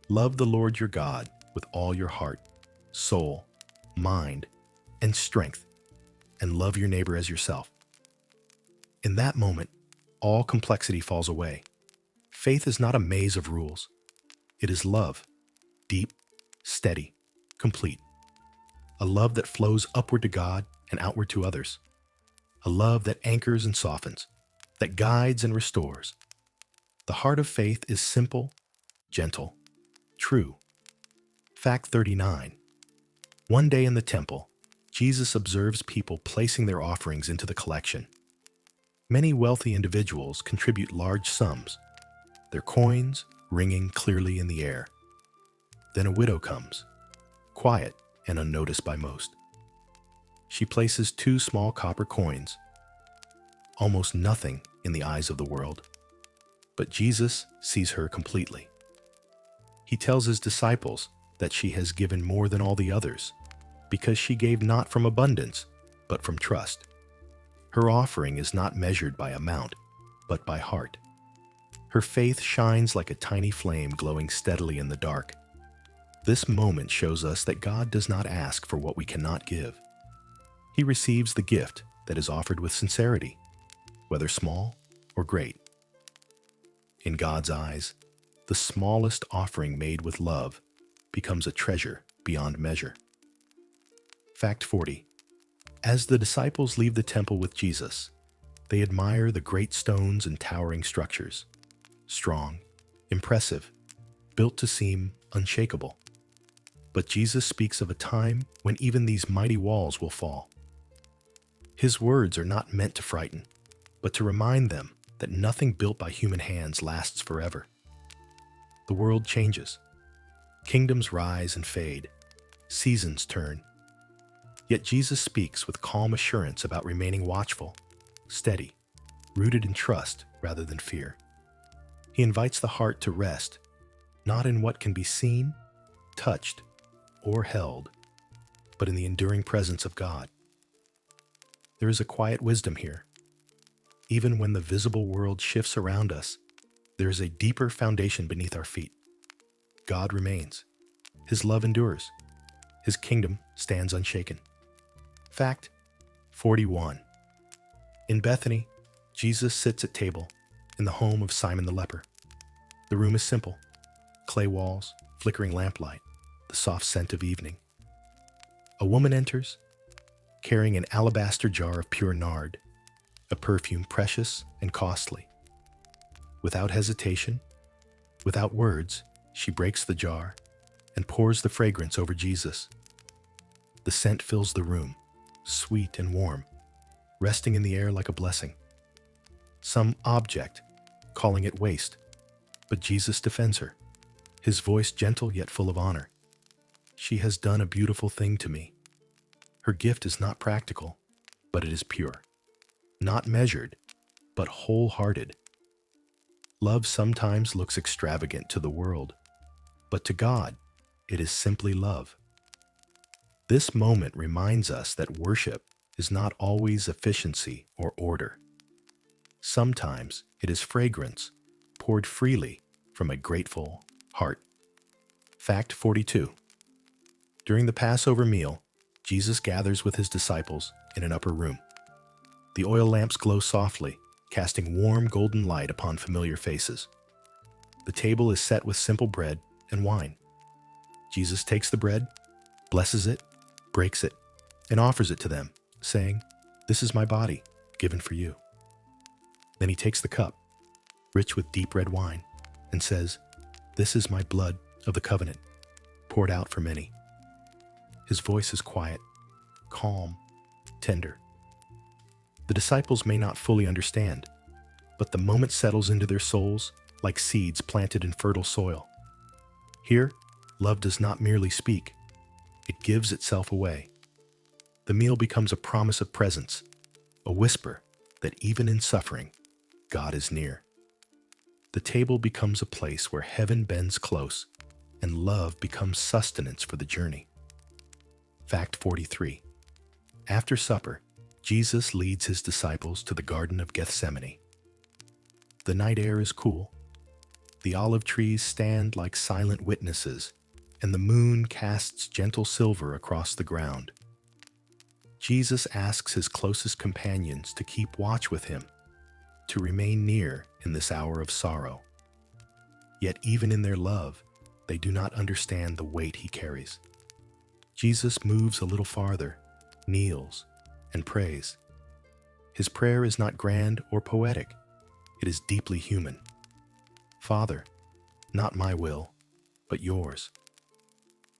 Love the Lord your God with all your heart, soul, mind, and strength, and love your neighbor as yourself. In that moment, all complexity falls away. Faith is not a maze of rules. It is love, deep, steady, complete. A love that flows upward to God and outward to others. A love that anchors and softens, that guides and restores. The heart of faith is simple, gentle, true. Fact 39. One day in the temple, Jesus observes people placing their offerings into the collection. Many wealthy individuals contribute large sums, their coins ringing clearly in the air. Then a widow comes, quiet and unnoticed by most. She places 2 small copper coins, almost nothing in the eyes of the world. But Jesus sees her completely. He tells his disciples that she has given more than all the others, because she gave not from abundance, but from trust. Her offering is not measured by amount, but by heart. Her faith shines like a tiny flame glowing steadily in the dark. This moment shows us that God does not ask for what we cannot give. He receives the gift that is offered with sincerity, whether small or great. In God's eyes, the smallest offering made with love becomes a treasure beyond measure. Fact 40. As the disciples leave the temple with Jesus, they admire the great stones and towering structures, strong, impressive, built to seem unshakable. But Jesus speaks of a time when even these mighty walls will fall. His words are not meant to frighten, but to remind them that nothing built by human hands lasts forever. The world changes. Kingdoms rise and fade. Seasons turn. Yet Jesus speaks with calm assurance about remaining watchful, steady, rooted in trust rather than fear. He invites the heart to rest, not in what can be seen, touched, or held, but in the enduring presence of God. There is a quiet wisdom here. Even when the visible world shifts around us, there is a deeper foundation beneath our feet. God remains. His love endures. His kingdom stands unshaken. Fact 41. In Bethany, Jesus sits at table in the home of Simon the leper. The room is simple: clay walls, flickering lamplight, the soft scent of evening. A woman enters, carrying an alabaster jar of pure nard, a perfume precious and costly. Without hesitation, without words, she breaks the jar and pours the fragrance over Jesus. The scent fills the room, sweet and warm, resting in the air like a blessing. Some object, calling it waste, but Jesus defends her, his voice gentle yet full of honor. She has done a beautiful thing to me. Her gift is not practical, but it is pure. Not measured, but wholehearted. Love sometimes looks extravagant to the world, but to God, it is simply love. This moment reminds us that worship is not always efficiency or order. Sometimes it is fragrance poured freely from a grateful heart. Fact 42. During the Passover meal, Jesus gathers with his disciples in an upper room. The oil lamps glow softly, casting warm golden light upon familiar faces. The table is set with simple bread and wine. Jesus takes the bread, blesses it, breaks it, and offers it to them, saying, "This is my body, given for you." Then he takes the cup, rich with deep red wine, and says, "This is my blood of the covenant, poured out for many." His voice is quiet, calm, tender. The disciples may not fully understand, but the moment settles into their souls like seeds planted in fertile soil. Here, love does not merely speak, it gives itself away. The meal becomes a promise of presence, a whisper that even in suffering, God is near. The table becomes a place where heaven bends close, and love becomes sustenance for the journey. Fact 43. After supper, Jesus leads his disciples to the Garden of Gethsemane. The night air is cool. The olive trees stand like silent witnesses, and the moon casts gentle silver across the ground. Jesus asks his closest companions to keep watch with him, to remain near in this hour of sorrow. Yet even in their love, they do not understand the weight he carries. Jesus moves a little farther, kneels, and prays. His prayer is not grand or poetic. It is deeply human. "Father, not my will, but yours."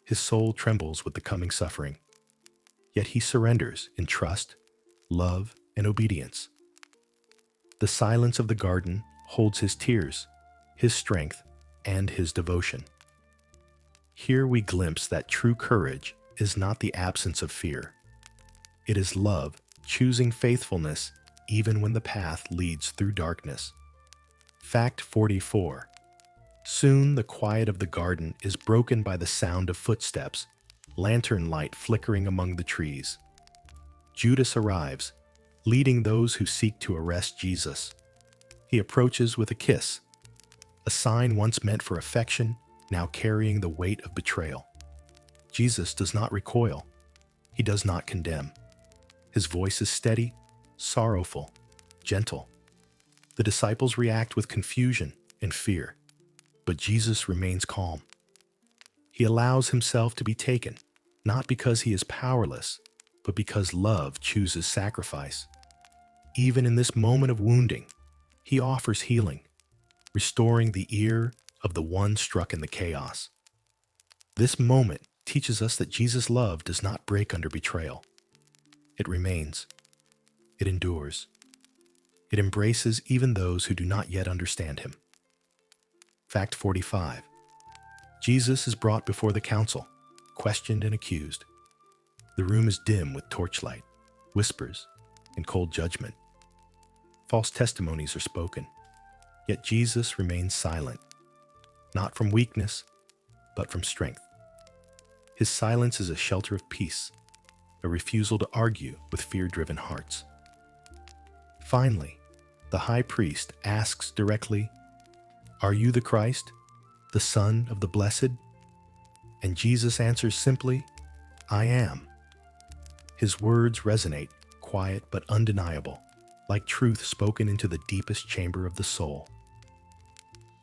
His soul trembles with the coming suffering, yet he surrenders in trust, love, and obedience. The silence of the garden holds his tears, his strength, and his devotion. Here we glimpse that true courage is not the absence of fear. It is love choosing faithfulness even when the path leads through darkness. Fact 44. Soon the quiet of the garden is broken by the sound of footsteps, lantern light flickering among the trees. Judas arrives, leading those who seek to arrest Jesus. He approaches with a kiss, a sign once meant for affection, now carrying the weight of betrayal. Jesus does not recoil. He does not condemn. His voice is steady, sorrowful, gentle. The disciples react with confusion and fear, but Jesus remains calm. He allows himself to be taken, not because he is powerless, but because love chooses sacrifice. Even in this moment of wounding, he offers healing, restoring the ear of the one struck in the chaos. This moment teaches us that Jesus' love does not break under betrayal. It remains. It endures. It embraces even those who do not yet understand him. Fact 45. Jesus is brought before the council, questioned and accused. The room is dim with torchlight, whispers, and cold judgment. False testimonies are spoken, yet Jesus remains silent, not from weakness, but from strength. His silence is a shelter of peace, a refusal to argue with fear-driven hearts. Finally, the high priest asks directly, "Are you the Christ, the Son of the Blessed?" And Jesus answers simply, "I am." His words resonate, quiet but undeniable, like truth spoken into the deepest chamber of the soul.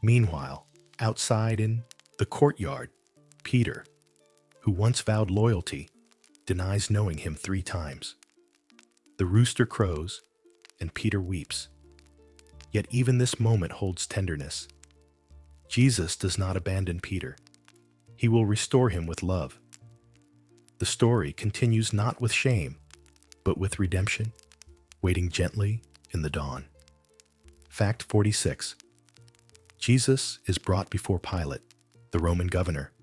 Meanwhile, outside in the courtyard, Peter, who once vowed loyalty, denies knowing him 3 times. The rooster crows, and Peter weeps. Yet even this moment holds tenderness. Jesus does not abandon Peter. He will restore him with love. The story continues not with shame, but with redemption, waiting gently in the dawn. Fact 46. Jesus is brought before Pilate, the Roman governor.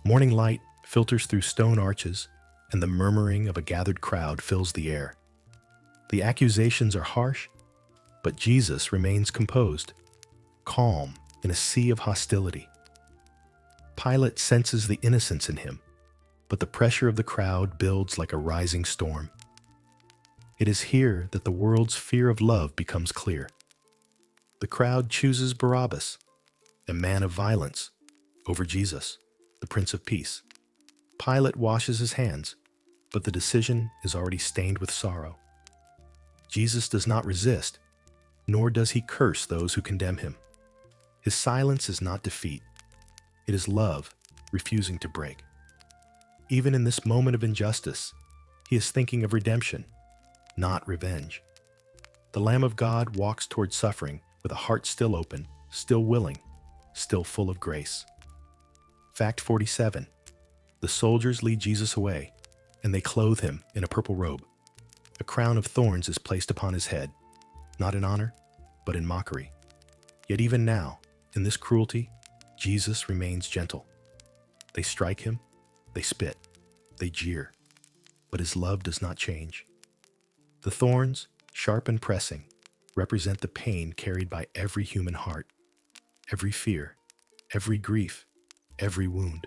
Morning light filters through stone arches, and the murmuring of a gathered crowd fills the air. The accusations are harsh, but Jesus remains composed, calm in a sea of hostility. Pilate senses the innocence in him, but the pressure of the crowd builds like a rising storm. It is here that the world's fear of love becomes clear. The crowd chooses Barabbas, a man of violence, over Jesus, the Prince of Peace. Pilate washes his hands, but the decision is already stained with sorrow. Jesus does not resist, nor does he curse those who condemn him. His silence is not defeat. It is love refusing to break. Even in this moment of injustice, he is thinking of redemption, not revenge. The Lamb of God walks toward suffering with a heart still open, still willing, still full of grace. Fact 47. The soldiers lead Jesus away, and they clothe him in a purple robe. A crown of thorns is placed upon his head, not in honor, but in mockery. Yet even now, in this cruelty, Jesus remains gentle. They strike him, they spit, they jeer, but his love does not change. The thorns, sharp and pressing, represent the pain carried by every human heart, every fear, every grief, every wound.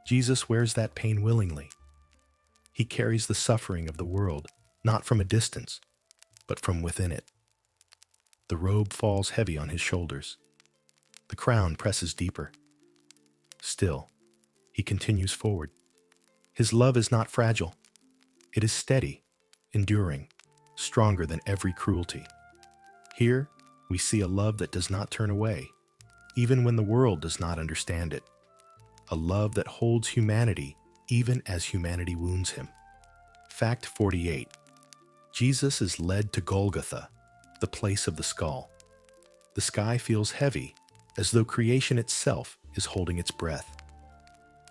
Jesus wears that pain willingly. He carries the suffering of the world, not from a distance, but from within it. The robe falls heavy on his shoulders. The crown presses deeper. Still, he continues forward. His love is not fragile. It is steady, enduring, stronger than every cruelty. Here, we see a love that does not turn away, even when the world does not understand it. A love that holds humanity even as humanity wounds him. Fact 48. Jesus is led to Golgotha, the place of the skull. The sky feels heavy, as though creation itself is holding its breath.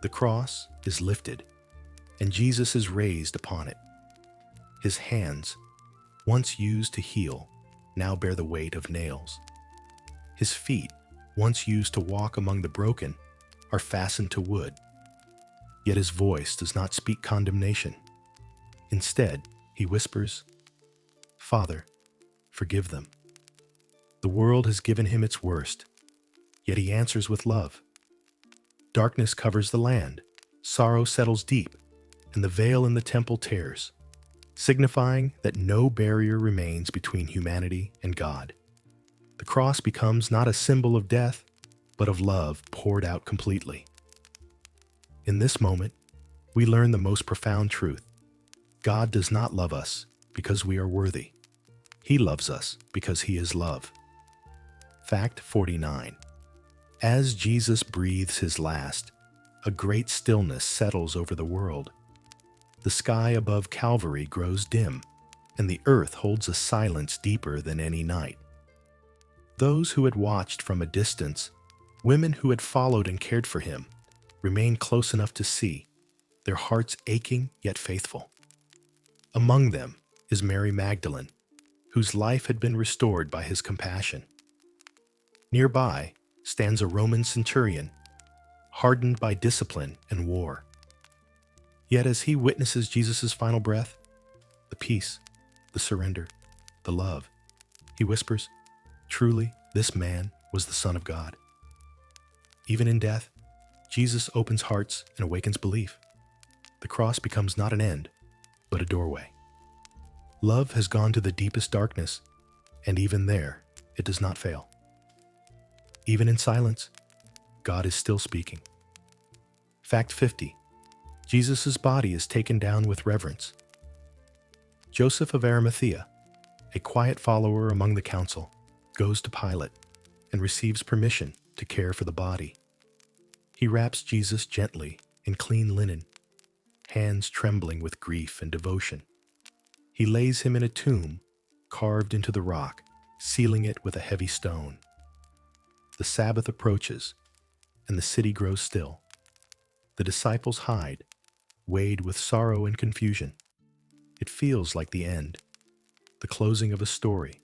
The cross is lifted, and Jesus is raised upon it. His hands, once used to heal, now bear the weight of nails. His feet, once used to walk among the broken, are fastened to wood. Yet his voice does not speak condemnation. Instead, he whispers, "Father, forgive them." The world has given him its worst, yet he answers with love. Darkness covers the land, sorrow settles deep, and the veil in the temple tears, signifying that no barrier remains between humanity and God. The cross becomes not a symbol of death, but of love poured out completely. In this moment, we learn the most profound truth. God does not love us because we are worthy. He loves us because He is love. Fact 49. As Jesus breathes His last, a great stillness settles over the world. The sky above Calvary grows dim, and the earth holds a silence deeper than any night. Those who had watched from a distance, women who had followed and cared for Him, remained close enough to see, their hearts aching yet faithful. Among them is Mary Magdalene, whose life had been restored by His compassion. Nearby stands a Roman centurion, hardened by discipline and war. Yet as he witnesses Jesus' final breath, the peace, the surrender, the love, he whispers, "Truly, this man was the Son of God." Even in death, Jesus opens hearts and awakens belief. The cross becomes not an end, but a doorway. Love has gone to the deepest darkness, and even there, it does not fail. Even in silence, God is still speaking. Fact 50. Jesus' body is taken down with reverence. Joseph of Arimathea, a quiet follower among the council, goes to Pilate and receives permission to care for the body. He wraps Jesus gently in clean linen, hands trembling with grief and devotion. He lays him in a tomb carved into the rock, sealing it with a heavy stone. The Sabbath approaches, and the city grows still. The disciples hide, weighed with sorrow and confusion. It feels like the end, the closing of a story,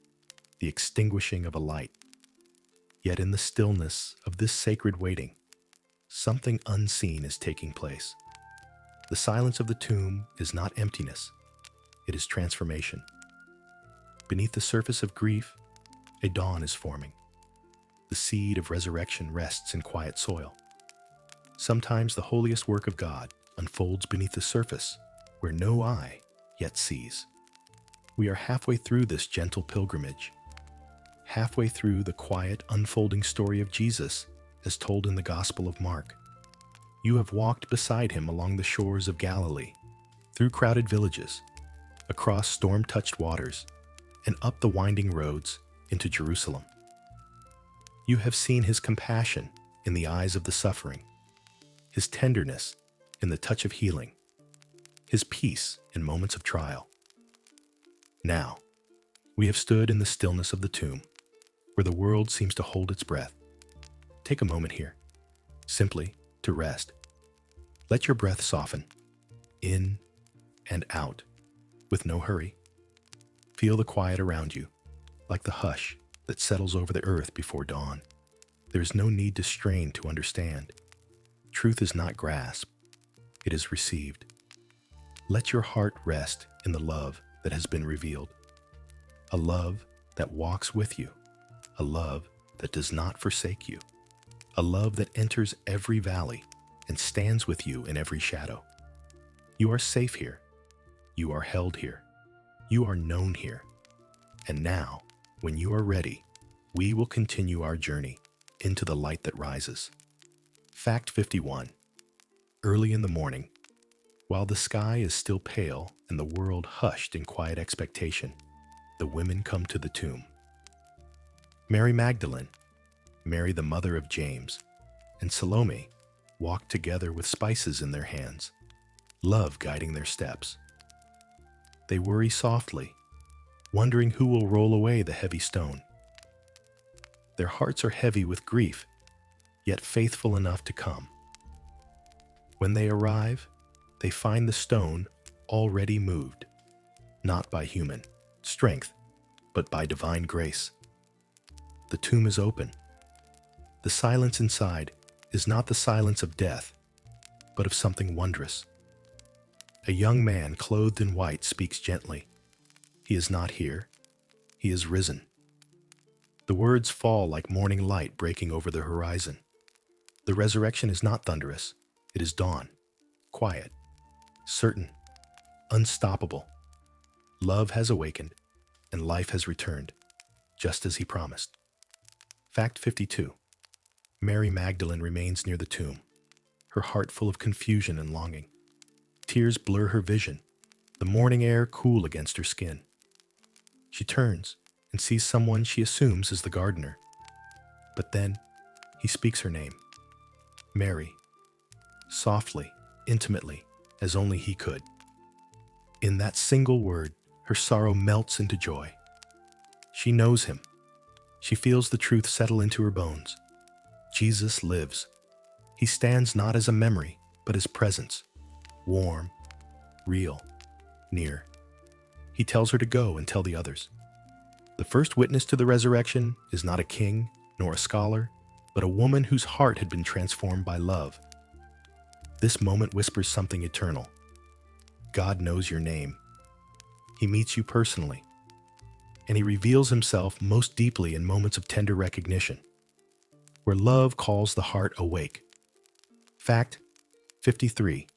the extinguishing of a light. Yet in the stillness of this sacred waiting, something unseen is taking place. The silence of the tomb is not emptiness, it is transformation. Beneath the surface of grief, a dawn is forming. The seed of resurrection rests in quiet soil. Sometimes the holiest work of God unfolds beneath the surface, where no eye yet sees. We are halfway through this gentle pilgrimage, halfway through the quiet, unfolding story of Jesus as told in the Gospel of Mark. You have walked beside Him along the shores of Galilee, through crowded villages, across storm-touched waters, and up the winding roads into Jerusalem. You have seen His compassion in the eyes of the suffering, His tenderness in the touch of healing, His peace in moments of trial. Now, we have stood in the stillness of the tomb, where the world seems to hold its breath. Take a moment here, simply to rest. Let your breath soften, in and out, with no hurry. Feel the quiet around you, like the hush that settles over the earth before dawn. There is no need to strain to understand. Truth is not grasped, it is received. Let your heart rest in the love that has been revealed. A love that walks with you, a love that does not forsake you, a love that enters every valley and stands with you in every shadow. You are safe here. You are held here. You are known here. And now, when you are ready, we will continue our journey into the light that rises. Fact 51. Early in the morning, while the sky is still pale and the world hushed in quiet expectation, the women come to the tomb. Mary Magdalene, Mary the mother of James, and Salome walk together with spices in their hands, love guiding their steps. They worry softly, wondering who will roll away the heavy stone. Their hearts are heavy with grief, yet faithful enough to come. When they arrive, they find the stone already moved, not by human strength, but by divine grace. The tomb is open. The silence inside is not the silence of death, but of something wondrous. A young man clothed in white speaks gently. He is not here. He is risen. The words fall like morning light breaking over the horizon. The resurrection is not thunderous. It is dawn, quiet, certain, unstoppable. Love has awakened, and life has returned, just as He promised. Fact 52. Mary Magdalene remains near the tomb. her heart full of confusion and longing. Tears blur her vision, the morning air cool against her skin. She turns and sees someone she assumes is the gardener. But then he speaks her name, Mary, softly, intimately, as only he could. In that single word, her sorrow melts into joy. She knows him. She feels the truth settle into her bones. Jesus lives. He stands not as a memory, but as presence, warm, real, near. He tells her to go and tell the others. The first witness to the resurrection is not a king nor a scholar, but a woman whose heart had been transformed by love. This moment whispers something eternal. God knows your name. He meets you personally, and he reveals himself most deeply in moments of tender recognition, where love calls the heart awake. Fact 53.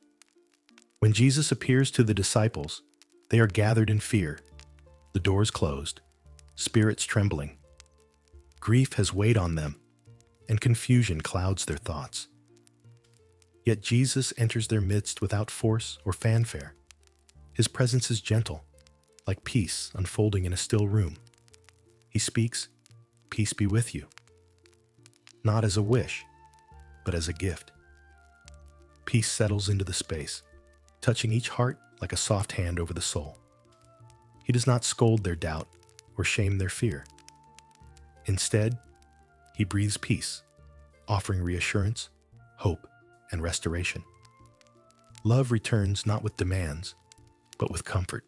When Jesus appears to the disciples, they are gathered in fear, the doors closed, spirits trembling. Grief has weighed on them, and confusion clouds their thoughts. Yet Jesus enters their midst without force or fanfare. His presence is gentle, like peace unfolding in a still room. He speaks, "Peace be with you," not as a wish, but as a gift. Peace settles into the space, touching each heart like a soft hand over the soul. He does not scold their doubt or shame their fear. Instead, he breathes peace, offering reassurance, hope, and restoration. Love returns not with demands, but with comfort.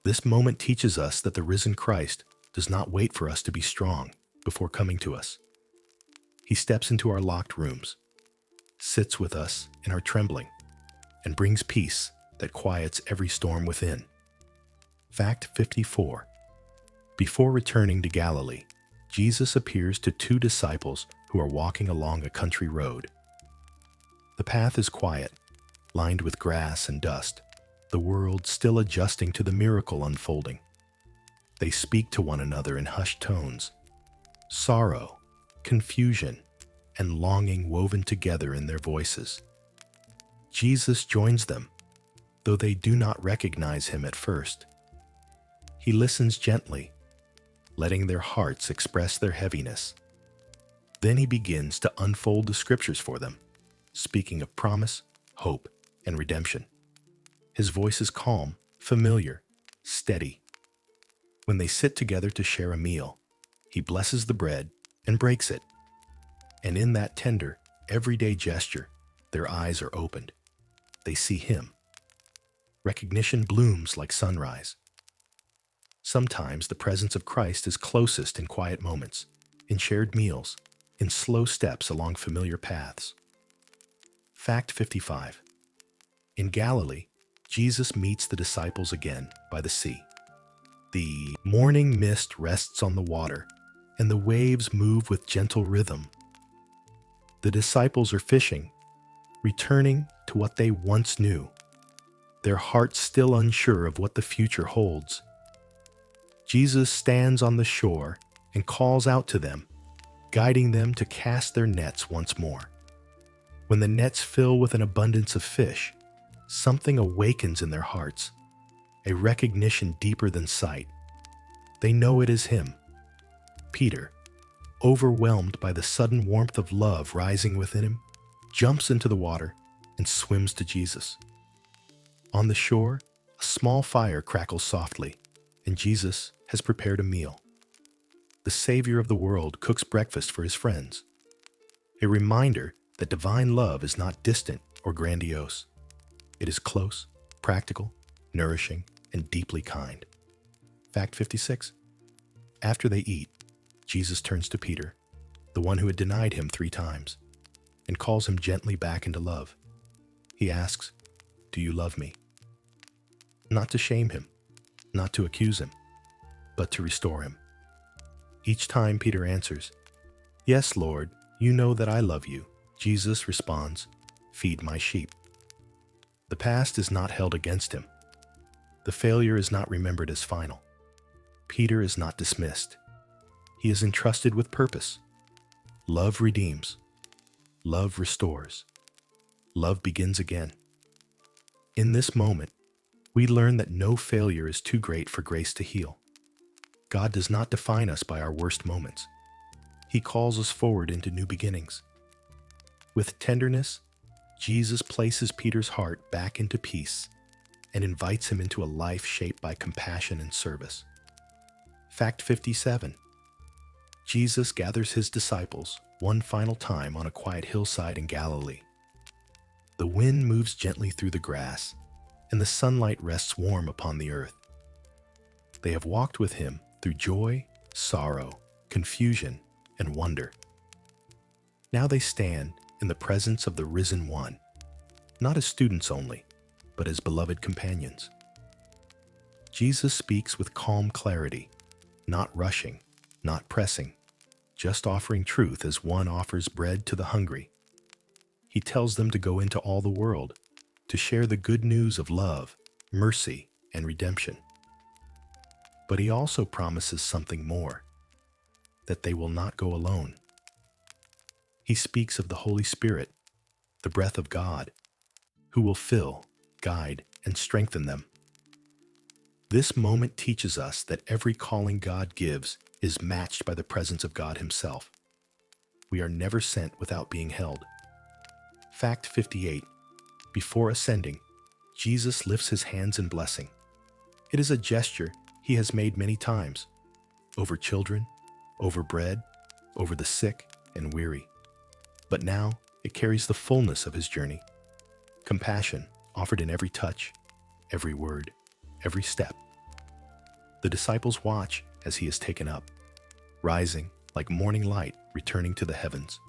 This moment teaches us that the risen Christ does not wait for us to be strong before coming to us. He steps into our locked rooms, sits with us in our trembling, and brings peace that quiets every storm within. Fact 54. Before returning to Galilee, Jesus appears to two disciples who are walking along a country road. The path is quiet, lined with grass and dust, the world still adjusting to the miracle unfolding. They speak to one another in hushed tones, sorrow, confusion, and longing woven together in their voices. Jesus joins them, though they do not recognize him at first. He listens gently, letting their hearts express their heaviness. Then he begins to unfold the scriptures for them, speaking of promise, hope, and redemption. His voice is calm, familiar, steady. When they sit together to share a meal, he blesses the bread and breaks it. And in that tender, everyday gesture, their eyes are opened. They see him. Recognition blooms like sunrise. Sometimes the presence of Christ is closest in quiet moments, in shared meals, in slow steps along familiar paths. Fact 55. In Galilee, Jesus meets the disciples again by the sea. The morning mist rests on the water, and the waves move with gentle rhythm. The disciples are fishing, returning to what they once knew, their hearts still unsure of what the future holds. Jesus stands on the shore and calls out to them, guiding them to cast their nets once more. When the nets fill with an abundance of fish, something awakens in their hearts, a recognition deeper than sight. They know it is him. Peter, overwhelmed by the sudden warmth of love rising within him, jumps into the water and swims to Jesus. On the shore, a small fire crackles softly, and Jesus has prepared a meal. The Savior of the world cooks breakfast for his friends, a reminder that divine love is not distant or grandiose. It is close, practical, nourishing, and deeply kind. Fact 56. After they eat, Jesus turns to Peter, the one who had denied him 3 times, and calls him gently back into love. He asks, "Do you love me?" Not to shame him, not to accuse him, but to restore him. Each time Peter answers, "Yes, Lord, you know that I love you," Jesus responds, "Feed my sheep." The past is not held against him. The failure is not remembered as final. Peter is not dismissed. He is entrusted with purpose. Love redeems. Love restores. love begins again. In this moment, we learn that no failure is too great for grace to heal. God does not define us by our worst moments. He calls us forward into new beginnings. With tenderness, Jesus places Peter's heart back into peace and invites him into a life shaped by compassion and service. Fact 57. Jesus gathers his disciples one final time on a quiet hillside in Galilee. The wind moves gently through the grass, and the sunlight rests warm upon the earth. They have walked with him through joy, sorrow, confusion, and wonder. Now they stand in the presence of the risen one, not as students only, but as beloved companions. Jesus speaks with calm clarity, not rushing, not pressing, just offering truth as one offers bread to the hungry. He tells them to go into all the world, to share the good news of love, mercy, and redemption. But he also promises something more, that they will not go alone. He speaks of the Holy Spirit, the breath of God, who will fill, guide, and strengthen them. This moment teaches us that every calling God gives is matched by the presence of God himself. We are never sent without being held. Fact 58. Before ascending, Jesus lifts his hands in blessing. It is a gesture he has made many times, over children, over bread, over the sick and weary. But now it carries the fullness of his journey. Compassion offered in every touch, every word, every step. The disciples watch as he is taken up, rising like morning light returning to the heavens.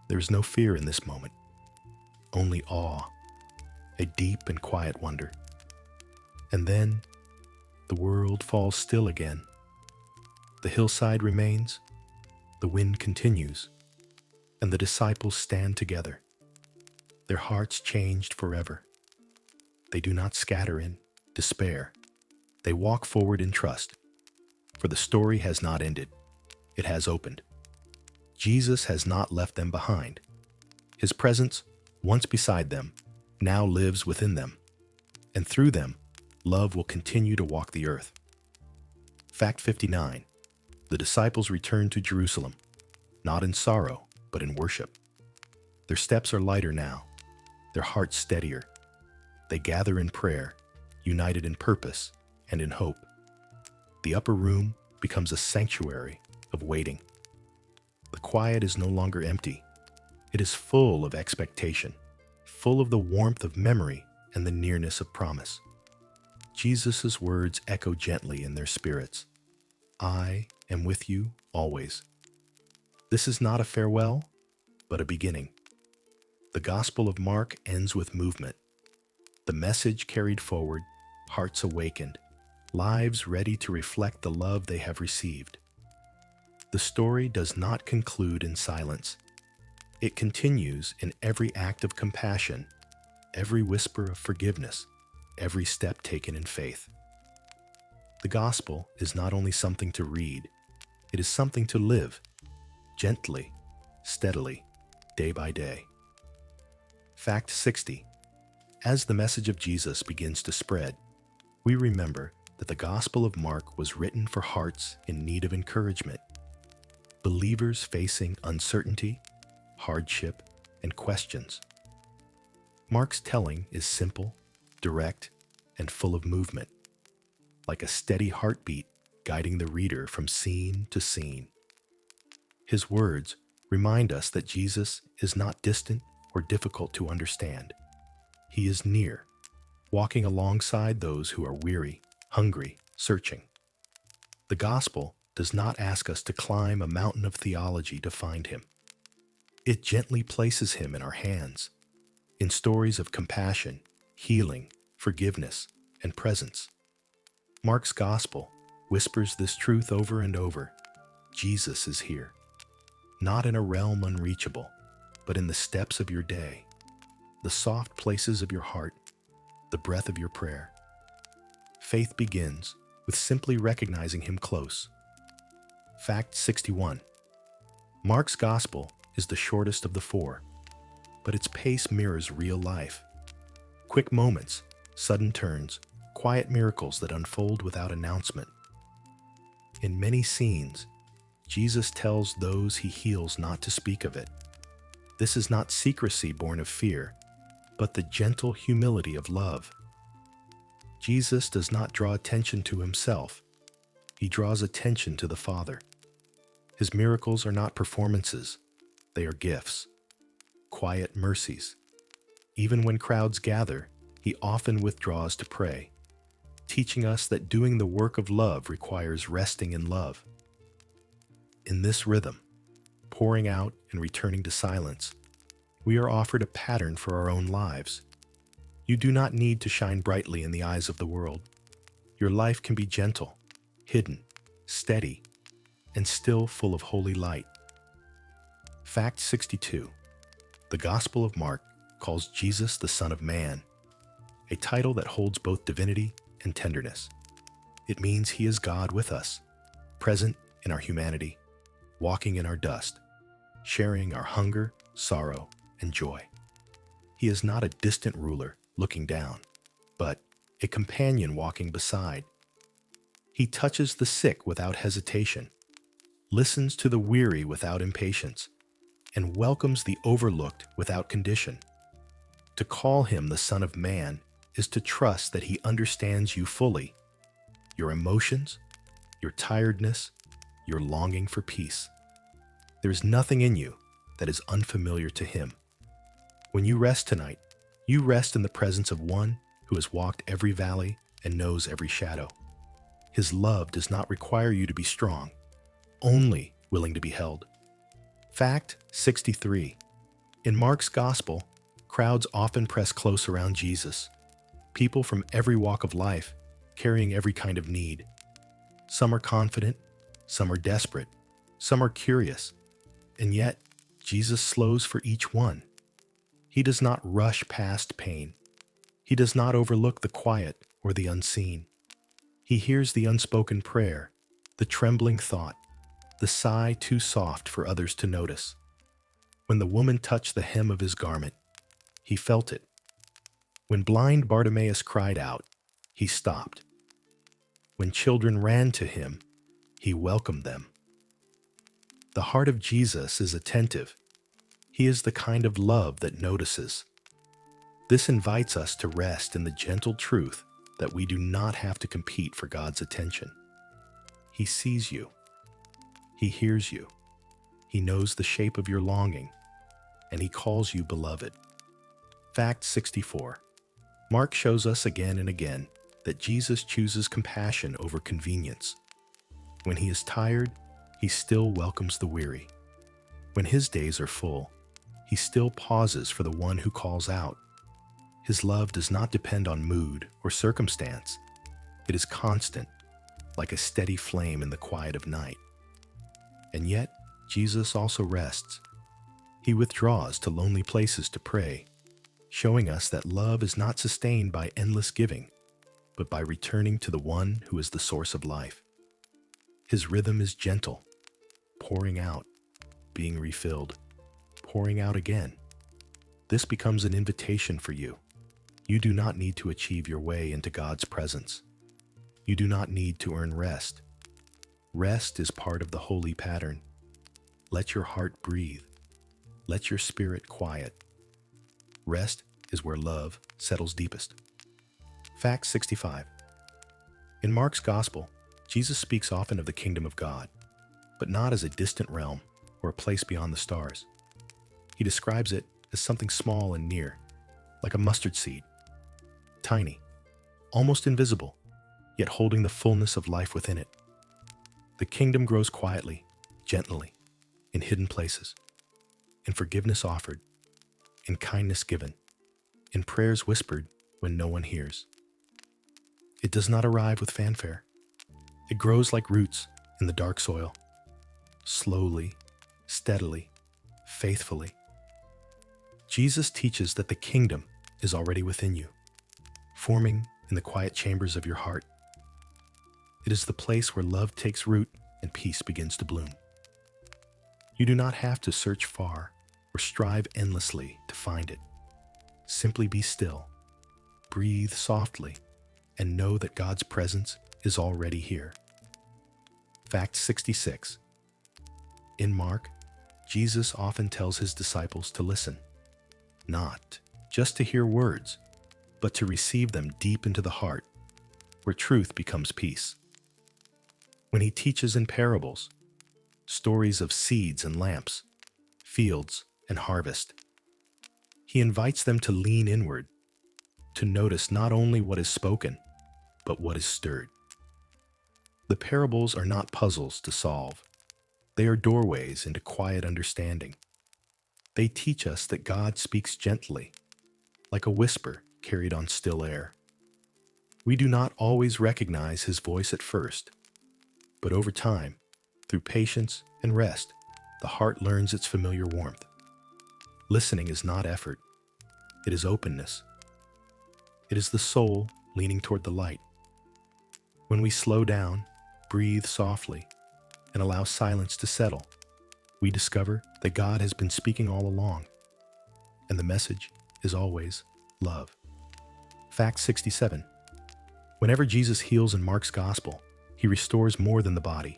There is no fear in this moment, only awe, a deep and quiet wonder. And then the world falls still again. The hillside remains, the wind continues, and the disciples stand together, their hearts changed forever. They do not scatter in despair. They walk forward in trust, for the story has not ended. It has opened. Jesus has not left them behind. His presence, once beside them, now lives within them, and through them, love will continue to walk the earth. Fact 59. The disciples return to Jerusalem, not in sorrow, but in worship. Their steps are lighter now, their hearts steadier. They gather in prayer, united in purpose and in hope. The upper room becomes a sanctuary of waiting. The quiet is no longer empty. It is full of expectation, full of the warmth of memory and the nearness of promise. Jesus' words echo gently in their spirits. I am with you always. This is not a farewell, but a beginning. The Gospel of Mark ends with movement. The message carried forward, hearts awakened, lives ready to reflect the love they have received. The story does not conclude in silence. It continues in every act of compassion, every whisper of forgiveness, every step taken in faith. The gospel is not only something to read, it is something to live, gently, steadily, day by day. Fact 60. As the message of Jesus begins to spread, we remember that the Gospel of Mark was written for hearts in need of encouragement, believers facing uncertainty, hardship, and questions. Mark's telling is simple, direct, and full of movement, like a steady heartbeat guiding the reader from scene to scene. His words remind us that Jesus is not distant or difficult to understand. He is near, walking alongside those who are weary, hungry, searching. The gospel does not ask us to climb a mountain of theology to find him. It gently places him in our hands, in stories of compassion, healing, forgiveness, and presence. Mark's gospel whispers this truth over and over. Jesus is here, not in a realm unreachable, but in the steps of your day, the soft places of your heart, the breath of your prayer. Faith begins with simply recognizing him close. Fact 61. Mark's gospel is the shortest of the four. but its pace mirrors real life. Quick moments, sudden turns, quiet miracles that unfold without announcement. In many scenes, Jesus tells those he heals not to speak of it. This is not secrecy born of fear, but the gentle humility of love. Jesus does not draw attention to himself. He draws attention to the Father. His miracles are not performances. They are gifts, quiet mercies. Even when crowds gather, he often withdraws to pray, teaching us that doing the work of love requires resting in love. In this rhythm, pouring out and returning to silence, we are offered a pattern for our own lives. You do not need to shine brightly in the eyes of the world. Your life can be gentle, hidden, steady, and still full of holy light. Fact 62. The Gospel of Mark calls Jesus the Son of Man, a title that holds both divinity and tenderness. It means he is God with us, present in our humanity, walking in our dust, sharing our hunger, sorrow, and joy. He is not a distant ruler looking down, but a companion walking beside. He touches the sick without hesitation, listens to the weary without impatience, and welcomes the overlooked without condition. To call him the Son of Man is to trust that he understands you fully, your emotions, your tiredness, your longing for peace. There is nothing in you that is unfamiliar to him. When you rest tonight, you rest in the presence of one who has walked every valley and knows every shadow. His love does not require you to be strong, only willing to be held. Fact 63. In Mark's Gospel, crowds often press close around Jesus. People from every walk of life, carrying every kind of need. Some are confident, some are desperate, some are curious, and yet Jesus slows for each one. He does not rush past pain. He does not overlook the quiet or the unseen. He hears the unspoken prayer, the trembling thought, the sigh too soft for others to notice. When the woman touched the hem of his garment, he felt it. When blind Bartimaeus cried out, he stopped. When children ran to him, he welcomed them. The heart of Jesus is attentive. He is the kind of love that notices. This invites us to rest in the gentle truth that we do not have to compete for God's attention. He sees you. He hears you. He knows the shape of your longing, and he calls you beloved. Fact 64. Mark shows us again and again that Jesus chooses compassion over convenience. When he is tired, he still welcomes the weary. When his days are full, he still pauses for the one who calls out. His love does not depend on mood or circumstance. It is constant, like a steady flame in the quiet of night. And yet, Jesus also rests. He withdraws to lonely places to pray, showing us that love is not sustained by endless giving, but by returning to the one who is the source of life. His rhythm is gentle, pouring out, being refilled, pouring out again. This becomes an invitation for you. You do not need to achieve your way into God's presence. You do not need to earn rest. Rest is part of the holy pattern. Let your heart breathe. Let your spirit quiet. Rest is where love settles deepest. Fact 65. In Mark's Gospel, Jesus speaks often of the kingdom of God, but not as a distant realm or a place beyond the stars. He describes it as something small and near, like a mustard seed, tiny, almost invisible, yet holding the fullness of life within it. The kingdom grows quietly, gently, in hidden places, in forgiveness offered, in kindness given, in prayers whispered when no one hears. It does not arrive with fanfare. It grows like roots in the dark soil, slowly, steadily, faithfully. Jesus teaches that the kingdom is already within you, forming in the quiet chambers of your heart. It is the place where love takes root and peace begins to bloom. You do not have to search far. or strive endlessly to find it. Simply be still, breathe softly, and know that God's presence is already here. Fact 66. In Mark, Jesus often tells his disciples to listen, not just to hear words, but to receive them deep into the heart, where truth becomes peace. When he teaches in parables, stories of seeds and lamps, fields and harvest, he invites them to lean inward, to notice not only what is spoken, but what is stirred. The parables are not puzzles to solve. They are doorways into quiet understanding. They teach us that God speaks gently, like a whisper carried on still air. We do not always recognize his voice at first, but over time, through patience and rest, the heart learns its familiar warmth. Listening is not effort. It is openness. It is the soul leaning toward the light. When we slow down, breathe softly, and allow silence to settle, we discover that God has been speaking all along, and the message is always love. Fact 67. Whenever Jesus heals in Mark's gospel, he restores more than the body.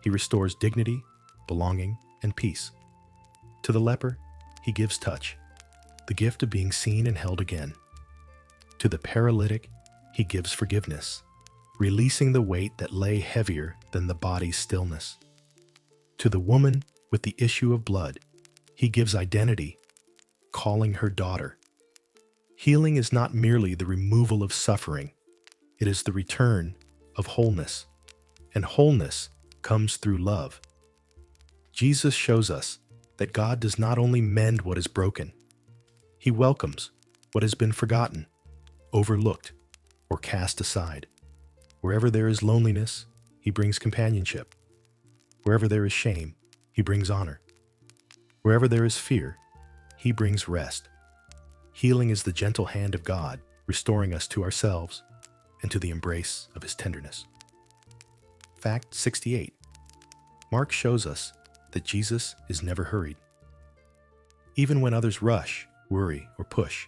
He restores dignity, belonging, and peace. To the leper, he gives touch, the gift of being seen and held again. To the paralytic, he gives forgiveness, releasing the weight that lay heavier than the body's stillness. To the woman with the issue of blood, he gives identity, calling her daughter. Healing is not merely the removal of suffering, it is the return of wholeness, and wholeness comes through love. Jesus shows us that God does not only mend what is broken, he welcomes what has been forgotten, overlooked, or cast aside. Wherever there is loneliness, he brings companionship. Wherever there is shame, he brings honor. Wherever there is fear, he brings rest. Healing is the gentle hand of God, restoring us to ourselves and to the embrace of his tenderness. Fact 68. Mark shows us that Jesus is never hurried. Even when others rush, worry, or push,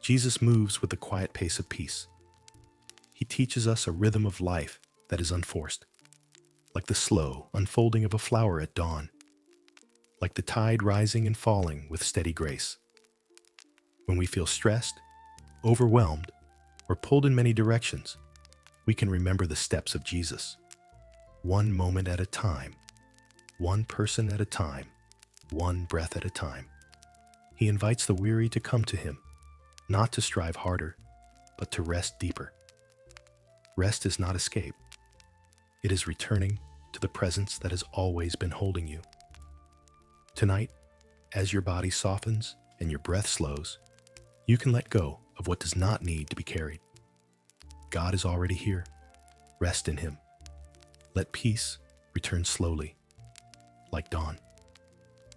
Jesus moves with the quiet pace of peace. He teaches us a rhythm of life that is unforced, like the slow unfolding of a flower at dawn, like the tide rising and falling with steady grace. When we feel stressed, overwhelmed, or pulled in many directions, we can remember the steps of Jesus. One moment at a time, one person at a time, one breath at a time. He invites the weary to come to him, not to strive harder, but to rest deeper. Rest is not escape. It is returning to the presence that has always been holding you. Tonight, as your body softens and your breath slows, you can let go of what does not need to be carried. God is already here. Rest in him. Let peace return slowly, like dawn.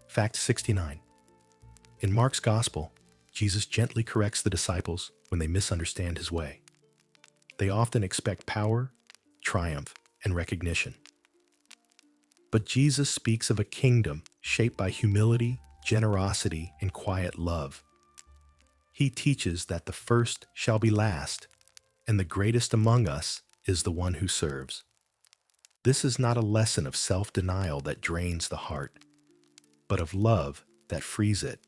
Fact 69. In Mark's gospel, Jesus gently corrects the disciples when they misunderstand his way. They often expect power, triumph, and recognition. But Jesus speaks of a kingdom shaped by humility, generosity, and quiet love. He teaches that the first shall be last, and the greatest among us is the one who serves. This is not a lesson of self-denial that drains the heart, but of love that frees it.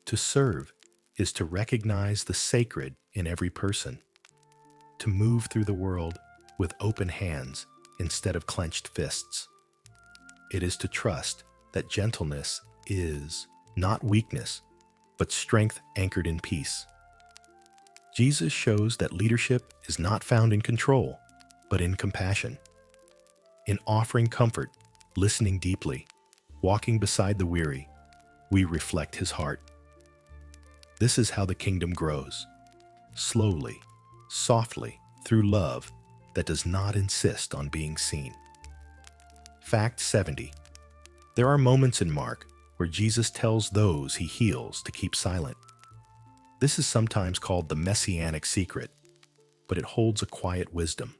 To serve is to recognize the sacred in every person, to move through the world with open hands instead of clenched fists. It is to trust that gentleness is not weakness, but strength anchored in peace. Jesus shows that leadership is not found in control, but in compassion. In offering comfort, listening deeply, walking beside the weary, we reflect his heart. This is how the kingdom grows, slowly, softly, through love that does not insist on being seen. Fact 70. There are moments in Mark where Jesus tells those he heals to keep silent. This is sometimes called the messianic secret, but it holds a quiet wisdom.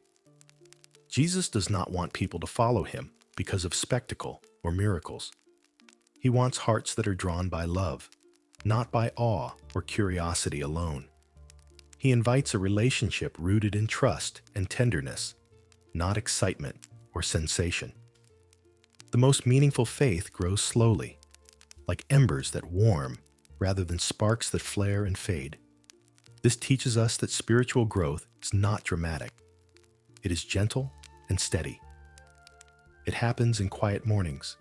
Jesus does not want people to follow him because of spectacle or miracles. He wants hearts that are drawn by love, not by awe or curiosity alone. He invites a relationship rooted in trust and tenderness, not excitement or sensation. The most meaningful faith grows slowly, like embers that warm rather than sparks that flare and fade. This teaches us that spiritual growth is not dramatic. It is gentle and steady. It happens in quiet mornings,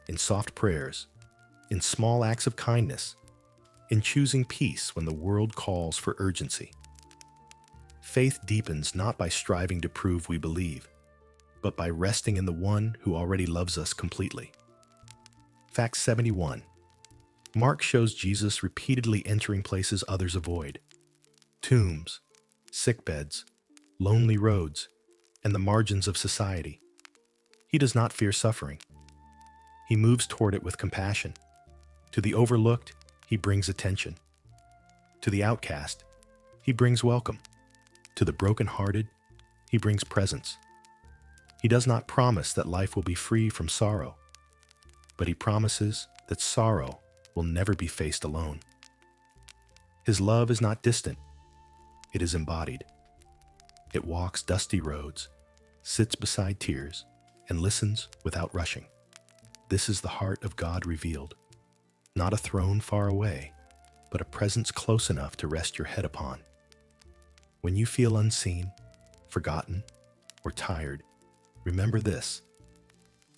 in soft prayers, in small acts of kindness, in choosing peace when the world calls for urgency. Faith deepens not by striving to prove we believe, but by resting in the one who already loves us completely. Fact 71. Mark shows Jesus repeatedly entering places others avoid: tombs, sickbeds, lonely roads, and the margins of society. He does not fear suffering. He moves toward it with compassion. To the overlooked, he brings attention. To the outcast, he brings welcome. To the brokenhearted, he brings presence. He does not promise that life will be free from sorrow, but he promises that sorrow will never be faced alone. His love is not distant. It is embodied. It walks dusty roads, sits beside tears, and listens without rushing. This is the heart of God revealed. Not a throne far away, but a presence close enough to rest your head upon. When you feel unseen, forgotten, or tired, remember this: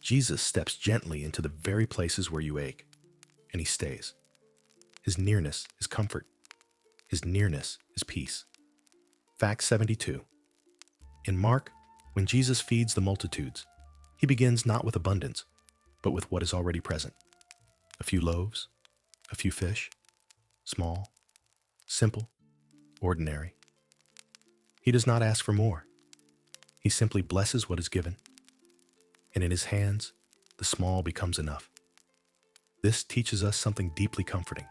Jesus steps gently into the very places where you ache, and he stays. His nearness is comfort. His nearness is peace. Fact 72. In Mark, when Jesus feeds the multitudes, he begins not with abundance, but with what is already present. A few loaves, a few fish, small, simple, ordinary. He does not ask for more. He simply blesses what is given, and in his hands, the small becomes enough. This teaches us something deeply comforting.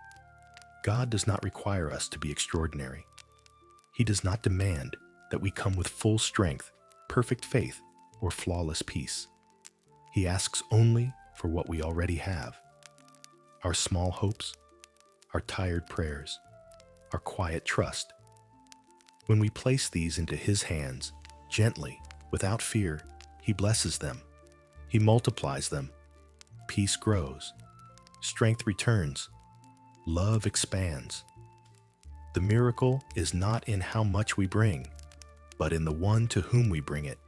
God does not require us to be extraordinary. He does not demand that we come with full strength, perfect faith, or flawless peace. He asks only for what we already have: our small hopes, our tired prayers, our quiet trust. When we place these into his hands, gently, without fear, he blesses them. He multiplies them. Peace grows. Strength returns. Love expands. The miracle is not in how much we bring, but in the one to whom we bring it.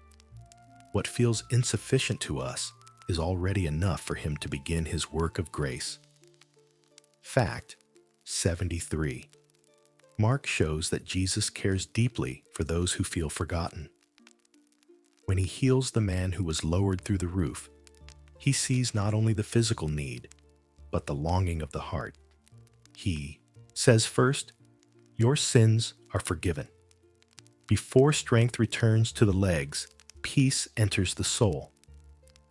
What feels insufficient to us is already enough for him to begin his work of grace. Fact 73. Mark shows that Jesus cares deeply for those who feel forgotten. When he heals the man who was lowered through the roof, he sees not only the physical need, but the longing of the heart. He says first, "Your sins are forgiven." Before strength returns to the legs, peace enters the soul.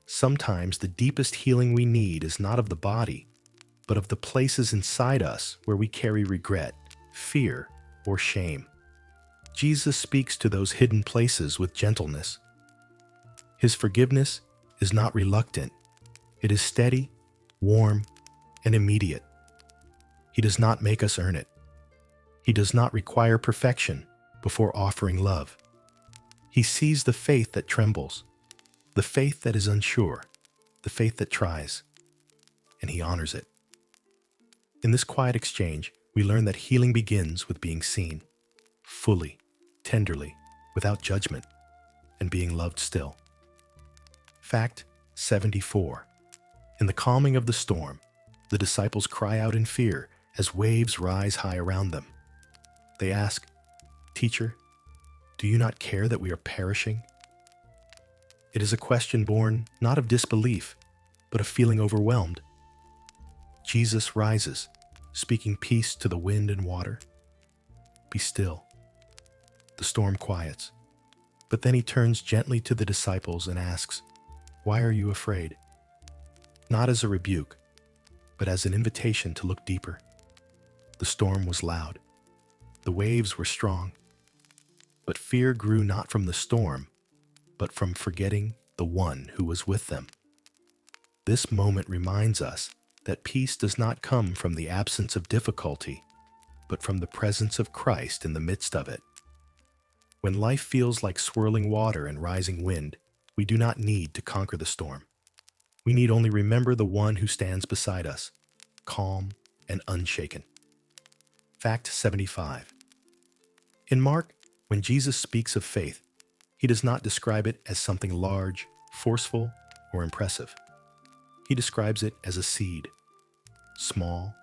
Sometimes the deepest healing we need is not of the body, but of the places inside us where we carry regret, fear, or shame. Jesus speaks to those hidden places with gentleness. His forgiveness is not reluctant. It is steady, warm, and immediate. He does not make us earn it. He does not require perfection before offering love. He sees the faith that trembles, the faith that is unsure, the faith that tries, and he honors it. In this quiet exchange, we learn that healing begins with being seen, fully, tenderly, without judgment, and being loved still. Fact 74. In the calming of the storm, the disciples cry out in fear as waves rise high around them. They ask, "Teacher, do you not care that we are perishing?" It is a question born not of disbelief, but of feeling overwhelmed. Jesus rises, speaking peace to the wind and water. "Be still." The storm quiets, but then he turns gently to the disciples and asks, "Why are you afraid?" Not as a rebuke, but as an invitation to look deeper. The storm was loud. The waves were strong. But fear grew not from the storm, but from forgetting the one who was with them. This moment reminds us that peace does not come from the absence of difficulty, but from the presence of Christ in the midst of it. When life feels like swirling water and rising wind, we do not need to conquer the storm. We need only remember the one who stands beside us, calm and unshaken. Fact 75. In Mark, when Jesus speaks of faith, he does not describe it as something large, forceful, or impressive. He describes it as a seed, small,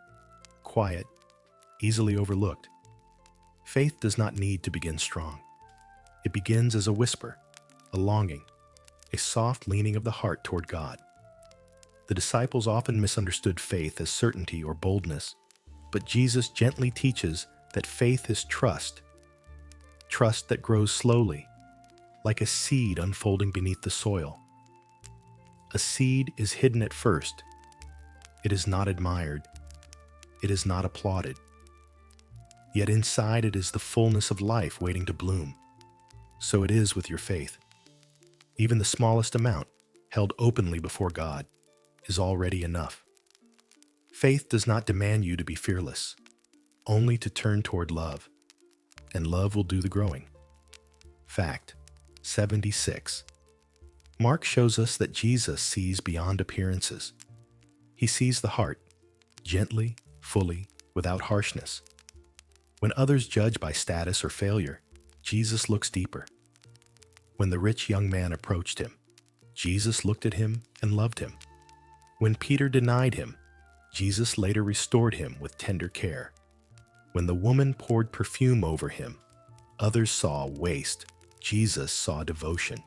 quiet, easily overlooked. Faith does not need to begin strong. It begins as a whisper, a longing, a soft leaning of the heart toward God. The disciples often misunderstood faith as certainty or boldness, but Jesus gently teaches that faith is trust that grows slowly, like a seed unfolding beneath the soil. A seed is hidden at first. It is not admired. It is not applauded. Yet inside it is the fullness of life waiting to bloom. So it is with your faith. Even the smallest amount, held openly before God, is already enough. Faith does not demand you to be fearless, only to turn toward love, and love will do the growing. Fact 76. Mark shows us that Jesus sees beyond appearances. He sees the heart, gently, fully, without harshness. When others judge by status or failure, Jesus looks deeper. When the rich young man approached him, Jesus looked at him and loved him. When Peter denied him, Jesus later restored him with tender care. When the woman poured perfume over him, others saw waste. Jesus saw devotion.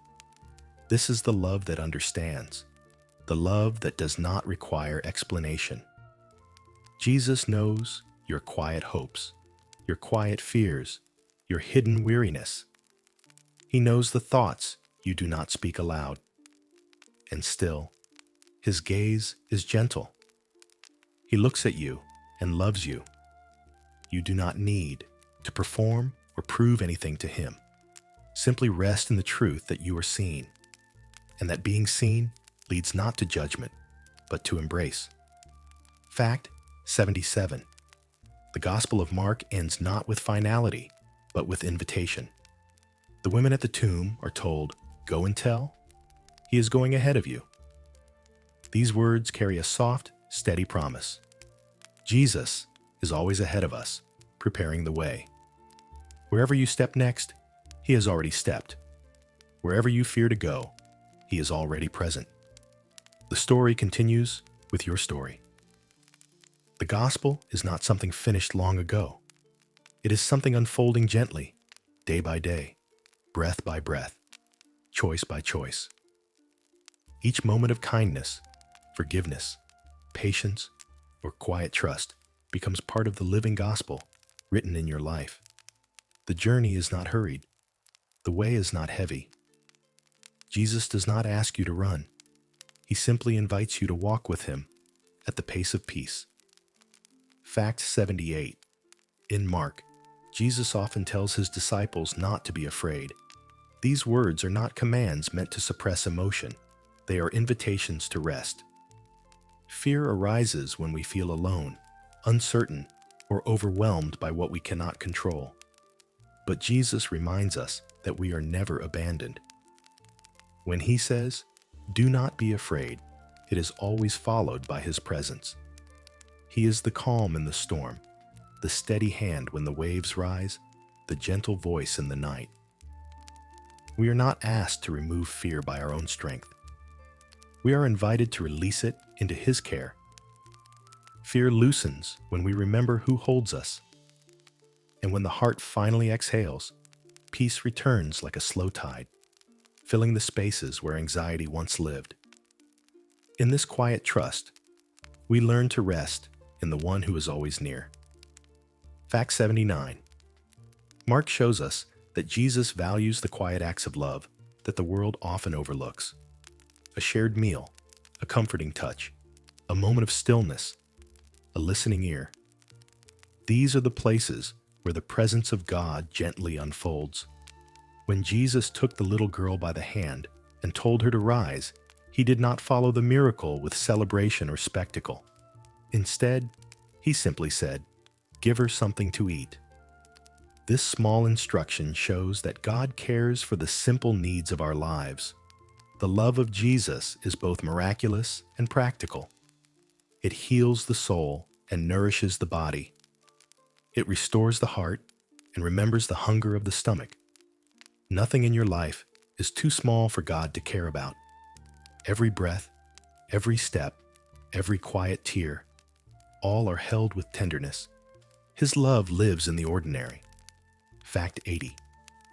This is the love that understands, the love that does not require explanation. Jesus knows your quiet hopes, your quiet fears, your hidden weariness. He knows the thoughts you do not speak aloud. And still, his gaze is gentle. He looks at you and loves you. You do not need to perform or prove anything to him. Simply rest in the truth that you are seen, and that being seen leads not to judgment, but to embrace. Fact 77. The Gospel of Mark ends not with finality, but with invitation. The women at the tomb are told, "Go and tell. He is going ahead of you." These words carry a soft, steady promise. Jesus is always ahead of us, preparing the way. Wherever you step next, he has already stepped. Wherever you fear to go, he is already present. The story continues with your story. The gospel is not something finished long ago. It is something unfolding gently, day by day, breath by breath, choice by choice. Each moment of kindness, forgiveness, patience, or quiet trust becomes part of the living gospel written in your life. The journey is not hurried. The way is not heavy. Jesus does not ask you to run. He simply invites you to walk with him at the pace of peace. Fact 78. In Mark, Jesus often tells his disciples not to be afraid. These words are not commands meant to suppress emotion. They are invitations to rest. Fear arises when we feel alone, uncertain, or overwhelmed by what we cannot control. But Jesus reminds us that we are never abandoned. When he says, "Do not be afraid," it is always followed by his presence. He is the calm in the storm, the steady hand when the waves rise, the gentle voice in the night. We are not asked to remove fear by our own strength. We are invited to release it into his care. Fear loosens when we remember who holds us. And when the heart finally exhales, peace returns like a slow tide, filling the spaces where anxiety once lived. In this quiet trust, we learn to rest in the one who is always near. Fact 79. Mark shows us that Jesus values the quiet acts of love that the world often overlooks. A shared meal, a comforting touch, a moment of stillness, a listening ear. These are the places where the presence of God gently unfolds. When Jesus took the little girl by the hand and told her to rise, he did not follow the miracle with celebration or spectacle. Instead, he simply said, "Give her something to eat." This small instruction shows that God cares for the simple needs of our lives. The love of Jesus is both miraculous and practical. It heals the soul and nourishes the body. It restores the heart and remembers the hunger of the stomach. Nothing in your life is too small for God to care about. Every breath, every step, every quiet tear, all are held with tenderness. His love lives in the ordinary. Fact 80.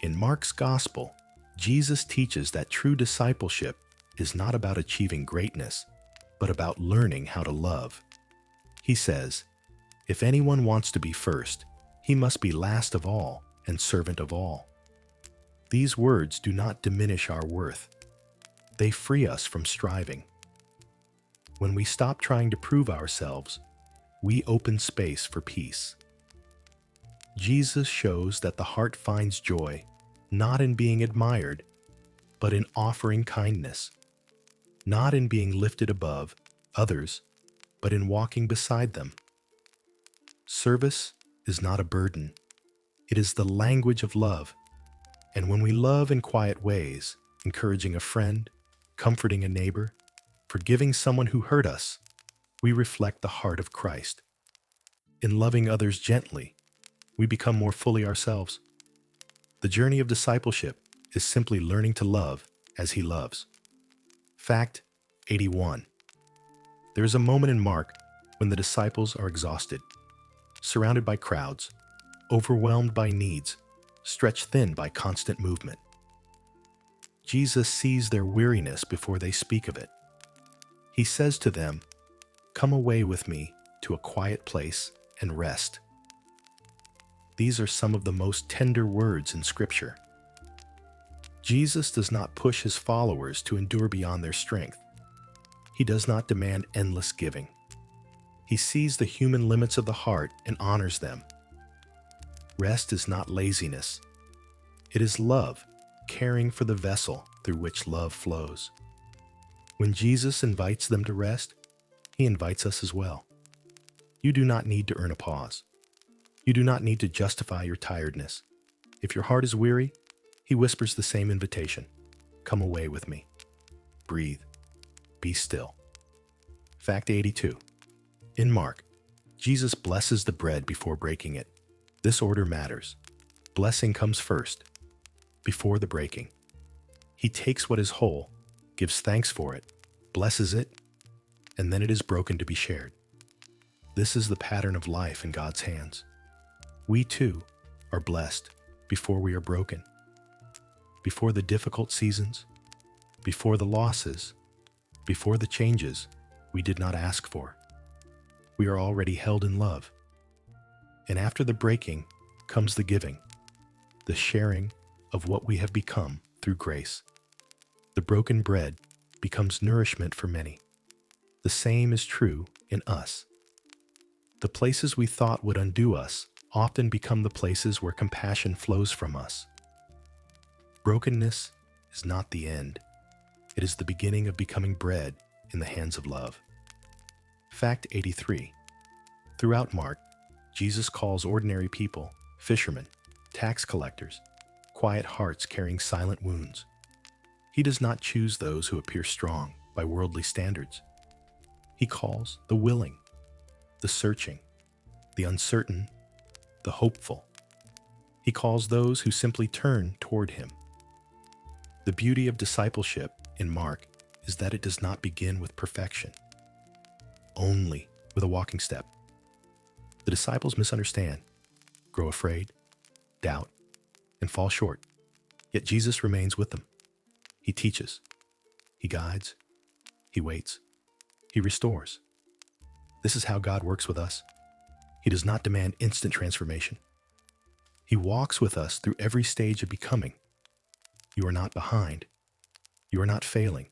In Mark's Gospel, Jesus teaches that true discipleship is not about achieving greatness, but about learning how to love. He says, "If anyone wants to be first, he must be last of all and servant of all." These words do not diminish our worth. They free us from striving. When we stop trying to prove ourselves, we open space for peace. Jesus shows that the heart finds joy not in being admired, but in offering kindness, not in being lifted above others, but in walking beside them. Service is not a burden. It is the language of love. And when we love in quiet ways, encouraging a friend, comforting a neighbor, forgiving someone who hurt us, we reflect the heart of Christ. In loving others gently, we become more fully ourselves. The journey of discipleship is simply learning to love as He loves. Fact 81. There is a moment in Mark when the disciples are exhausted, surrounded by crowds, overwhelmed by needs, stretched thin by constant movement. Jesus sees their weariness before they speak of it. He says to them, "Come away with me to a quiet place and rest." These are some of the most tender words in Scripture. Jesus does not push His followers to endure beyond their strength. He does not demand endless giving. He sees the human limits of the heart and honors them. Rest is not laziness. It is love, caring for the vessel through which love flows. When Jesus invites them to rest, He invites us as well. You do not need to earn a pause. You do not need to justify your tiredness. If your heart is weary, He whispers the same invitation. "Come away with me. Breathe. Be still." Fact 82. In Mark, Jesus blesses the bread before breaking it. This order matters. Blessing comes first, before the breaking. He takes what is whole, gives thanks for it, blesses it, and then it is broken to be shared. This is the pattern of life in God's hands. We too are blessed before we are broken. Before the difficult seasons, before the losses, before the changes we did not ask for. We are already held in love. And after the breaking comes the giving, the sharing of what we have become through grace. The broken bread becomes nourishment for many. The same is true in us. The places we thought would undo us often become the places where compassion flows from us. Brokenness is not the end. It is the beginning of becoming bread in the hands of love. Fact 83. Throughout Mark, Jesus calls ordinary people fishermen, tax collectors, quiet hearts carrying silent wounds. He does not choose those who appear strong by worldly standards. He calls the willing, the searching, the uncertain, the hopeful. He calls those who simply turn toward Him. The beauty of discipleship in Mark is that it does not begin with perfection, only with a walking step. The disciples misunderstand, grow afraid, doubt, and fall short. Yet Jesus remains with them. He teaches, He guides, He waits, He restores. This is how God works with us. He does not demand instant transformation. He walks with us through every stage of becoming. You are not behind. You are not failing.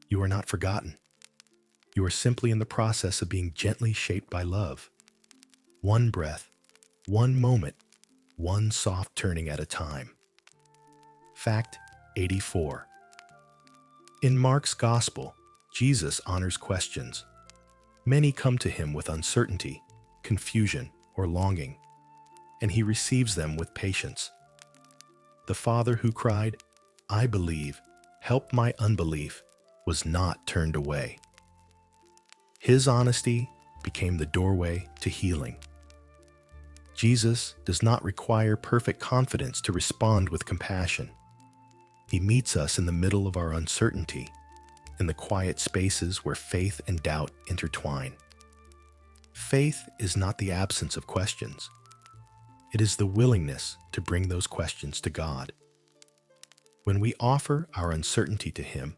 You are not forgotten. You are simply in the process of being gently shaped by love. One breath, one moment, one soft turning at a time. Fact 84. In Mark's Gospel, Jesus honors questions. Many come to him with uncertainty, confusion, or longing, and he receives them with patience. The father who cried, "I believe, help my unbelief," was not turned away. His honesty became the doorway to healing. Jesus does not require perfect confidence to respond with compassion. He meets us in the middle of our uncertainty, in the quiet spaces where faith and doubt intertwine. Faith is not the absence of questions. It is the willingness to bring those questions to God. When we offer our uncertainty to Him,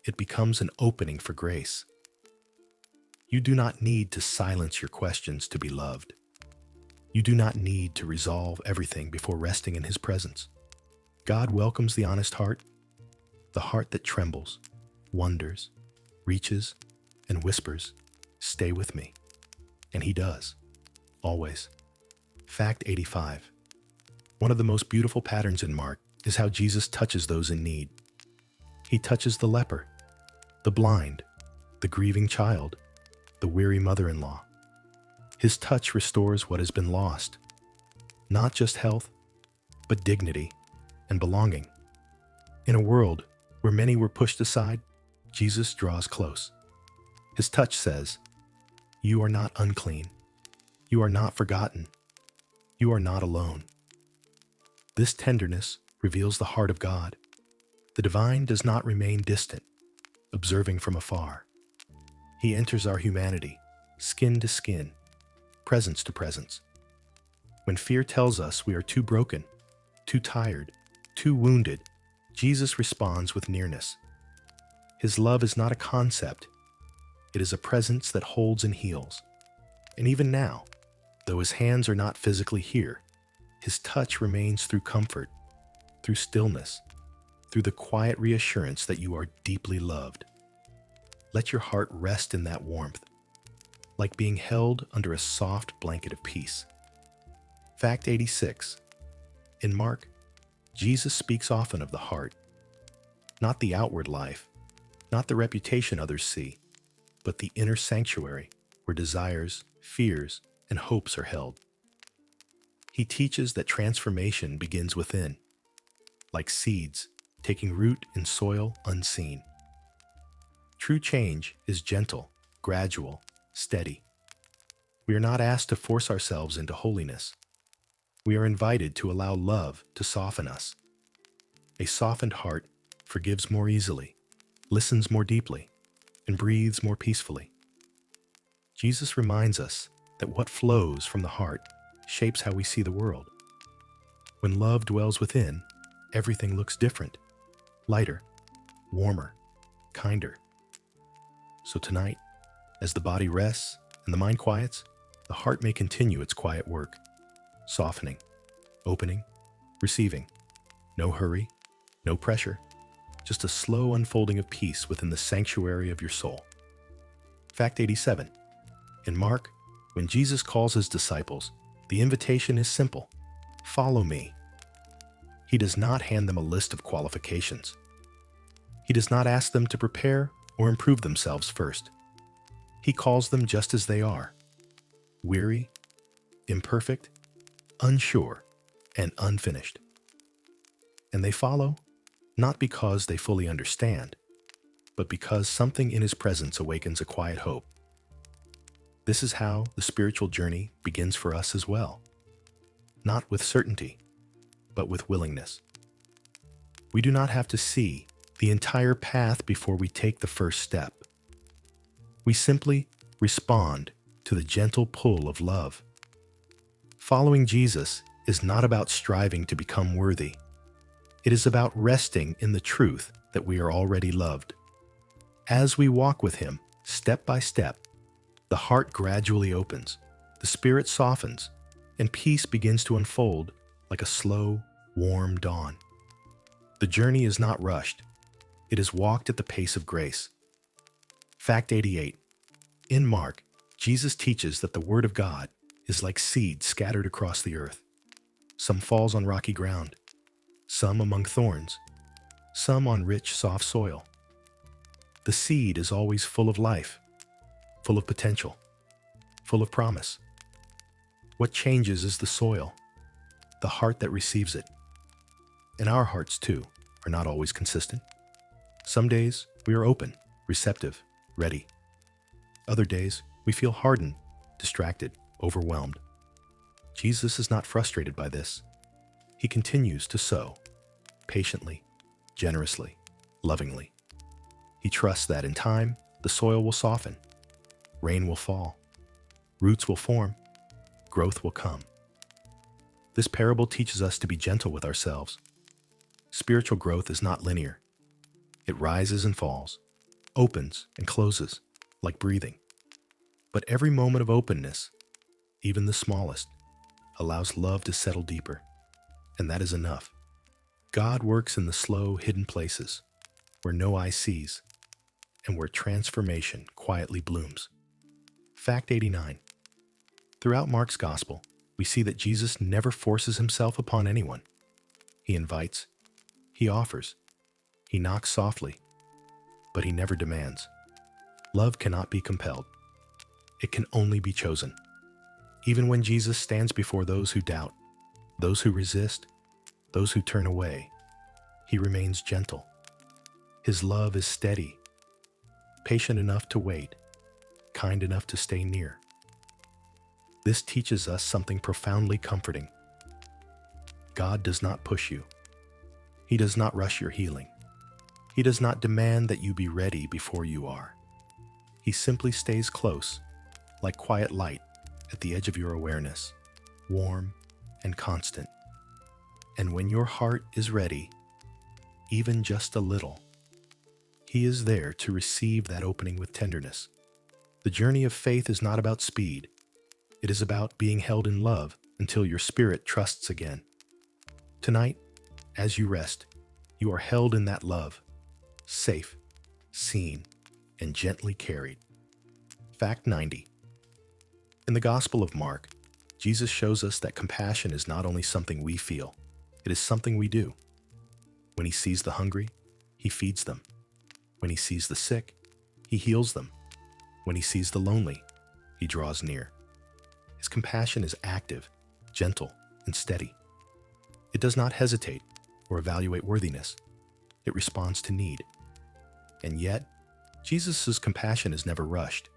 it becomes an opening for grace. You do not need to silence your questions to be loved. You do not need to resolve everything before resting in His presence. God welcomes the honest heart, the heart that trembles, wonders, reaches, and whispers, "Stay with me." And He does, always. Fact 85. One of the most beautiful patterns in Mark is how Jesus touches those in need. He touches the leper, the blind, the grieving child, the weary mother-in-law. His touch restores what has been lost, not just health, but dignity and belonging. In a world where many were pushed aside, Jesus draws close. His touch says, "You are not unclean. You are not forgotten. You are not alone." This tenderness reveals the heart of God. The divine does not remain distant, observing from afar. He enters our humanity, skin to skin, presence to presence. When fear tells us we are too broken, too tired, too wounded, Jesus responds with nearness. His love is not a concept. It is a presence that holds and heals. And even now, though His hands are not physically here, His touch remains through comfort, through stillness, through the quiet reassurance that you are deeply loved. Let your heart rest in that warmth, like being held under a soft blanket of peace. Fact 86. In Mark, Jesus speaks often of the heart, not the outward life, not the reputation others see, but the inner sanctuary where desires, fears, and hopes are held. He teaches that transformation begins within, like seeds taking root in soil unseen. True change is gentle, gradual, steady. We are not asked to force ourselves into holiness. We are invited to allow love to soften us. A softened heart forgives more easily, listens more deeply, and breathes more peacefully. Jesus reminds us that what flows from the heart shapes how we see the world. When love dwells within, everything looks different, lighter, warmer, kinder. So tonight, as the body rests and the mind quiets, the heart may continue its quiet work, softening, opening, receiving. No hurry, no pressure, just a slow unfolding of peace within the sanctuary of your soul. Fact 87. In Mark, when Jesus calls His disciples, the invitation is simple: follow me. He does not hand them a list of qualifications. He does not ask them to prepare or improve themselves first. He calls them just as they are: weary, imperfect, unsure, and unfinished. And they follow, not because they fully understand, but because something in His presence awakens a quiet hope. This is how the spiritual journey begins for us as well. Not with certainty, but with willingness. We do not have to see the entire path before we take the first step. We simply respond to the gentle pull of love. Following Jesus is not about striving to become worthy. It is about resting in the truth that we are already loved. As we walk with Him, step by step, the heart gradually opens, the spirit softens, and peace begins to unfold like a slow, warm dawn. The journey is not rushed. It is walked at the pace of grace. Fact 88. In Mark, Jesus teaches that the Word of God is like seed scattered across the earth. Some falls on rocky ground, some among thorns, some on rich, soft soil. The seed is always full of life, full of potential, full of promise. What changes is the soil, the heart that receives it. And our hearts, too, are not always consistent. Some days we are open, receptive, ready. Other days we feel hardened, distracted, overwhelmed. Jesus is not frustrated by this. He continues to sow, patiently, generously, lovingly. He trusts that in time, the soil will soften, rain will fall, roots will form, growth will come. This parable teaches us to be gentle with ourselves. Spiritual growth is not linear. It rises and falls, opens and closes, like breathing. But every moment of openness, even the smallest, allows love to settle deeper. And that is enough. God works in the slow, hidden places where no eye sees and where transformation quietly blooms. Fact 89. Throughout Mark's Gospel, we see that Jesus never forces himself upon anyone. He invites, he offers, he knocks softly, but he never demands. Love cannot be compelled. It can only be chosen. Even when Jesus stands before those who doubt, those who resist, those who turn away, he remains gentle. His love is steady, patient enough to wait, kind enough to stay near. This teaches us something profoundly comforting. God does not push you. He does not rush your healing. He does not demand that you be ready before you are. He simply stays close, like quiet light at the edge of your awareness, warm and constant. And when your heart is ready, even just a little, he is there to receive that opening with tenderness. The journey of faith is not about speed. It is about being held in love until your spirit trusts again. Tonight, as you rest, you are held in that love, safe, seen, and gently carried. Fact 90. In the Gospel of Mark, Jesus shows us that compassion is not only something we feel, it is something we do. When he sees the hungry, he feeds them. When he sees the sick, he heals them. When he sees the lonely, he draws near. His compassion is active, gentle, and steady. It does not hesitate or evaluate worthiness. It responds to need. And yet, Jesus' compassion is never rushed.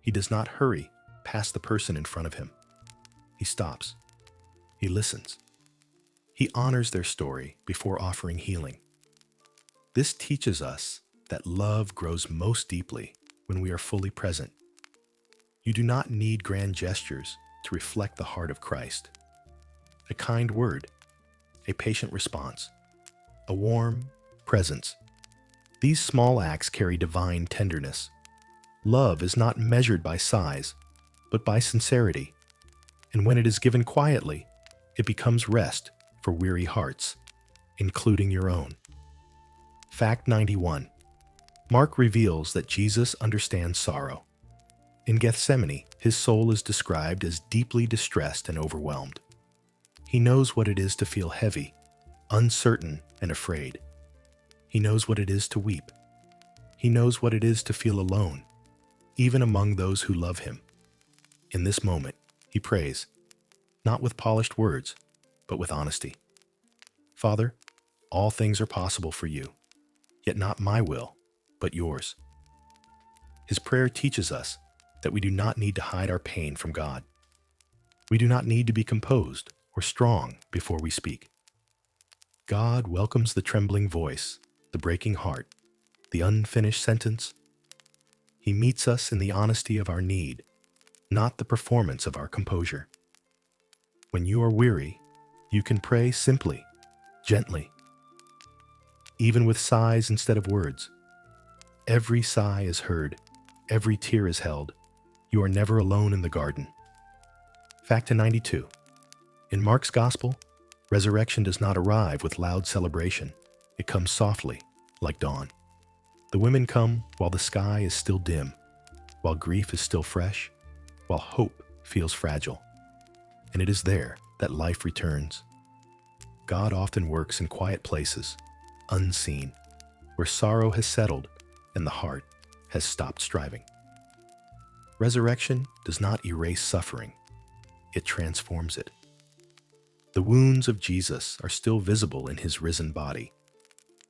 He does not hurry past the person in front of him. He stops. He listens. He honors their story before offering healing. This teaches us that love grows most deeply when we are fully present. You do not need grand gestures to reflect the heart of Christ. A kind word, a patient response, a warm presence. These small acts carry divine tenderness. Love is not measured by size, but by sincerity. And when it is given quietly, it becomes rest for weary hearts, including your own. Fact 91. Mark reveals that Jesus understands sorrow. In Gethsemane, his soul is described as deeply distressed and overwhelmed. He knows what it is to feel heavy, uncertain, and afraid. He knows what it is to weep. He knows what it is to feel alone, even among those who love him. In this moment, he prays, not with polished words, but with honesty. Father, all things are possible for you, yet not my will, but yours. His prayer teaches us that we do not need to hide our pain from God. We do not need to be composed or strong before we speak. God welcomes the trembling voice, the breaking heart, the unfinished sentence. He meets us in the honesty of our need, not the performance of our composure. When you are weary, you can pray simply, gently, even with sighs instead of words. Every sigh is heard, every tear is held. You are never alone in the garden. Fact 92. In Mark's Gospel, resurrection does not arrive with loud celebration. It comes softly, like dawn. The women come while the sky is still dim, while grief is still fresh, while hope feels fragile. And it is there that life returns. God often works in quiet places, unseen, where sorrow has settled and the heart has stopped striving. Resurrection does not erase suffering, it transforms it. The wounds of Jesus are still visible in his risen body,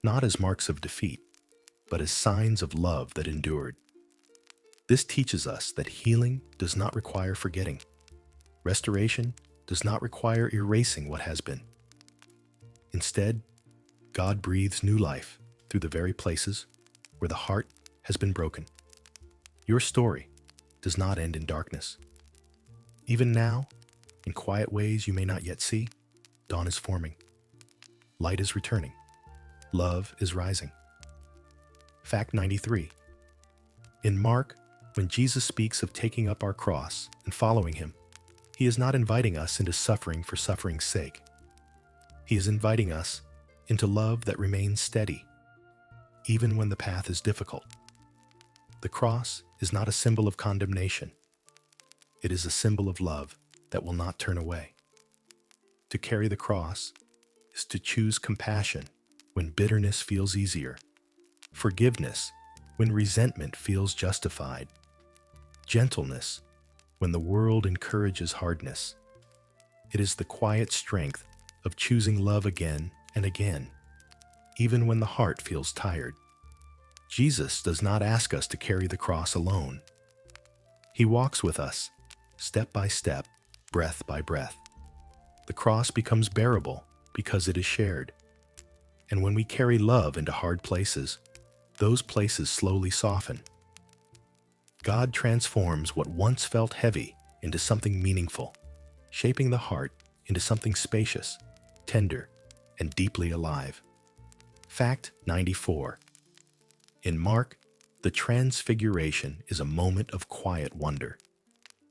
not as marks of defeat, but as signs of love that endured. This teaches us that healing does not require forgetting. Restoration does not require erasing what has been. Instead, God breathes new life through the very places where the heart has been broken. Your story does not end in darkness. Even now, in quiet ways you may not yet see, dawn is forming. Light is returning. Love is rising. Fact 93. In Mark, when Jesus speaks of taking up our cross and following him, he is not inviting us into suffering for suffering's sake. He is inviting us into love that remains steady, even when the path is difficult. The cross is not a symbol of condemnation. It is a symbol of love that will not turn away. To carry the cross is to choose compassion when bitterness feels easier, forgiveness when resentment feels justified, gentleness when the world encourages hardness. It is the quiet strength of choosing love again and again, even when the heart feels tired. Jesus does not ask us to carry the cross alone. He walks with us, step by step, breath by breath. The cross becomes bearable because it is shared. And when we carry love into hard places, those places slowly soften. God transforms what once felt heavy into something meaningful, shaping the heart into something spacious, tender, and deeply alive. Fact 94. In Mark, the Transfiguration is a moment of quiet wonder.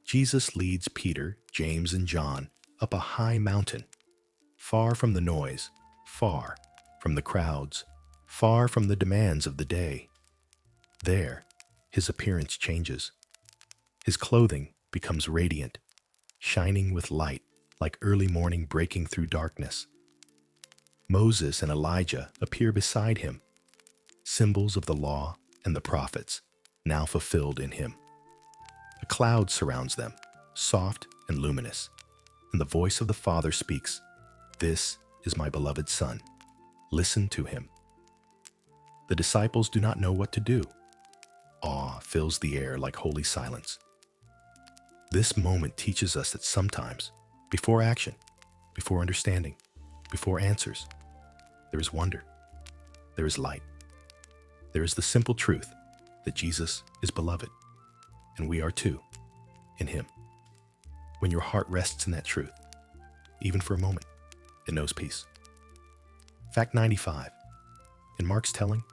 Jesus leads Peter, James, and John up a high mountain, far from the noise, far from the crowds, far from the demands of the day. There, his appearance changes. His clothing becomes radiant, shining with light like early morning breaking through darkness. Moses and Elijah appear beside him, symbols of the law and the prophets, now fulfilled in him. A cloud surrounds them, soft and luminous, and the voice of the Father speaks, "This is my beloved Son. Listen to him." The disciples do not know what to do. Awe fills the air like holy silence. This moment teaches us that sometimes, before action, before understanding, before answers, there is wonder, there is light. There is the simple truth that Jesus is beloved, and we are too, in him. When your heart rests in that truth, even for a moment, it knows peace. Fact 95. In Mark's telling,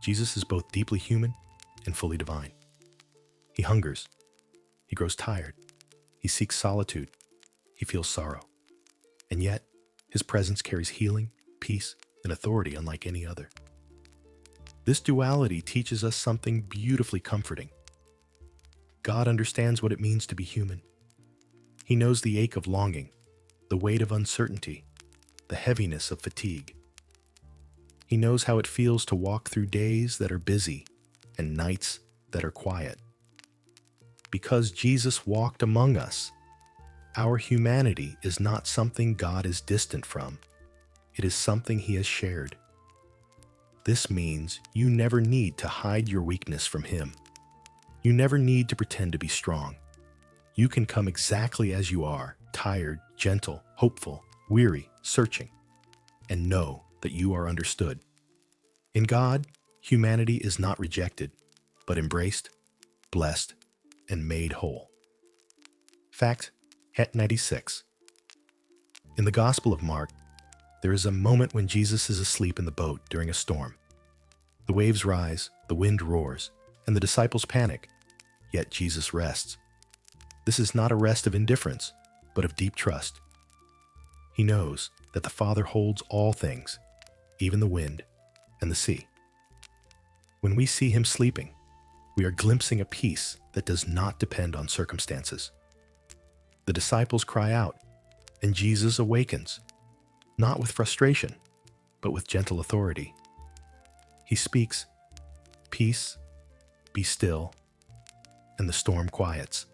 Jesus is both deeply human and fully divine. He hungers, he grows tired, he seeks solitude, he feels sorrow. And yet, his presence carries healing, peace, and authority unlike any other. This duality teaches us something beautifully comforting. God understands what it means to be human. He knows the ache of longing, the weight of uncertainty, the heaviness of fatigue. He knows how it feels to walk through days that are busy and nights that are quiet. Because Jesus walked among us, our humanity is not something God is distant from. It is something he has shared. This means you never need to hide your weakness from him. You never need to pretend to be strong. You can come exactly as you are, tired, gentle, hopeful, weary, searching, and know that you are understood. In God, humanity is not rejected, but embraced, blessed, and made whole. Fact 96. In the Gospel of Mark, there is a moment when Jesus is asleep in the boat during a storm. The waves rise, the wind roars, and the disciples panic, yet Jesus rests. This is not a rest of indifference, but of deep trust. He knows that the Father holds all things, even the wind and the sea. When we see him sleeping, we are glimpsing a peace that does not depend on circumstances. The disciples cry out, and Jesus awakens, not with frustration, but with gentle authority. He speaks, "Peace, be still," and the storm quiets.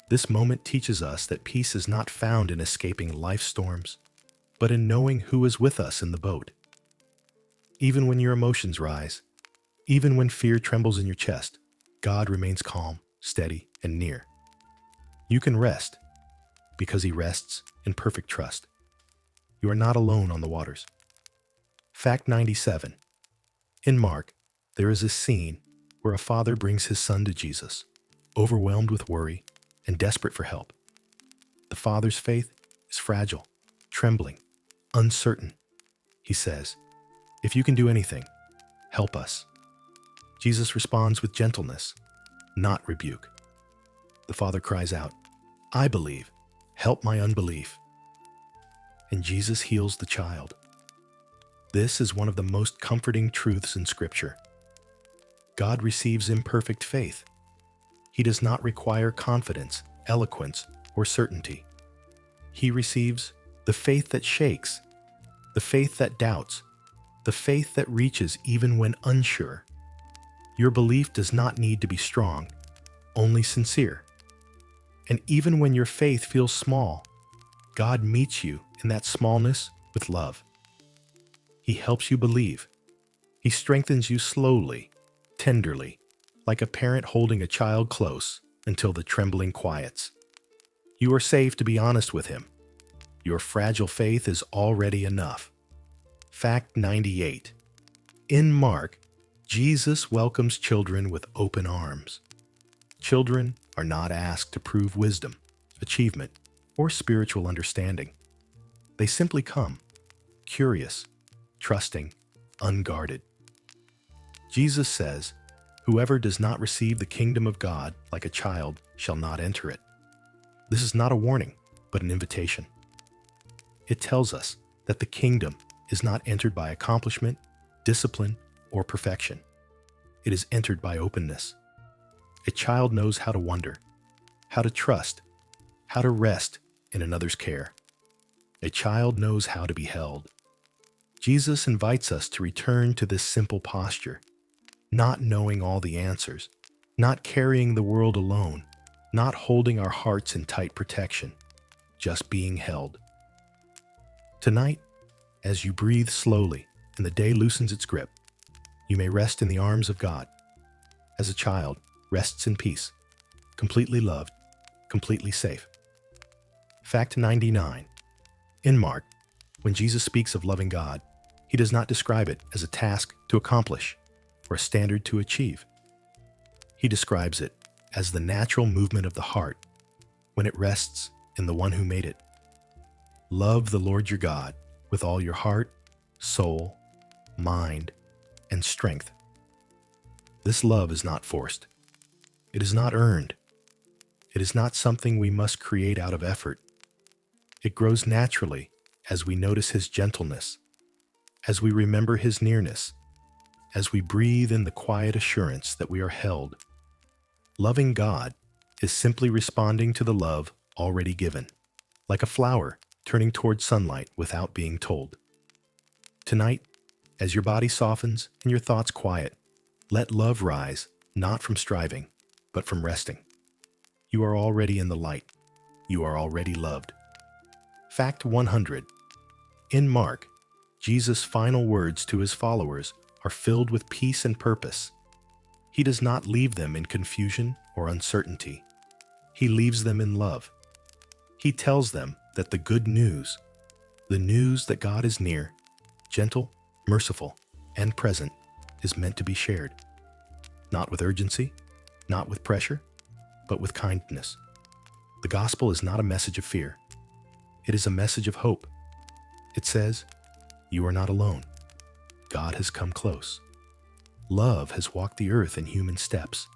This moment teaches us that peace is not found in escaping life's storms, but in knowing who is with us in the boat. Even when your emotions rise, even when fear trembles in your chest, God remains calm, steady, and near. You can rest because He rests in perfect trust. You are not alone on the waters. Fact 97. In Mark, there is a scene where a father brings his son to Jesus, overwhelmed with worry and desperate for help. The father's faith is fragile, trembling, uncertain. He says, "If you can do anything, help us." Jesus responds with gentleness, not rebuke. The father cries out, "I believe, help my unbelief." And Jesus heals the child. This is one of the most comforting truths in Scripture. God receives imperfect faith. He does not require confidence, eloquence, or certainty. He receives the faith that shakes, the faith that doubts, the faith that reaches even when unsure. Your belief does not need to be strong, only sincere. And even when your faith feels small, God meets you in that smallness with love. He helps you believe. He strengthens you slowly, tenderly, like a parent holding a child close until the trembling quiets. You are safe to be honest with Him. Your fragile faith is already enough. Fact 98. In Mark, Jesus welcomes children with open arms. Children are not asked to prove wisdom, achievement, or spiritual understanding. They simply come, curious, trusting, unguarded. Jesus says, "Whoever does not receive the kingdom of God like a child shall not enter it." This is not a warning, but an invitation. It tells us that the kingdom is not entered by accomplishment, discipline, or perfection. It is entered by openness. A child knows how to wonder, how to trust, how to rest in another's care. A child knows how to be held. Jesus invites us to return to this simple posture, not knowing all the answers, not carrying the world alone, not holding our hearts in tight protection, just being held. Tonight, as you breathe slowly and the day loosens its grip, you may rest in the arms of God. As a child rests in peace, completely loved, completely safe. Fact 99. In Mark, when Jesus speaks of loving God, He does not describe it as a task to accomplish or a standard to achieve. He describes it as the natural movement of the heart when it rests in the one who made it. Love the Lord your God with all your heart, soul, mind, and strength. This love is not forced. It is not earned. It is not something we must create out of effort. It grows naturally as we notice His gentleness, as we remember His nearness, as we breathe in the quiet assurance that we are held. Loving God is simply responding to the love already given, like a flower turning toward sunlight without being told. Tonight, as your body softens and your thoughts quiet, let love rise, not from striving, but from resting. You are already in the light. You are already loved. Fact 100. In Mark, Jesus' final words to His followers are filled with peace and purpose. He does not leave them in confusion or uncertainty. He leaves them in love. He tells them that the good news, the news that God is near, gentle, merciful, and present, is meant to be shared. Not with urgency, not with pressure, but with kindness. The gospel is not a message of fear. It is a message of hope. It says, "You are not alone. God has come close. Love has walked the earth in human steps.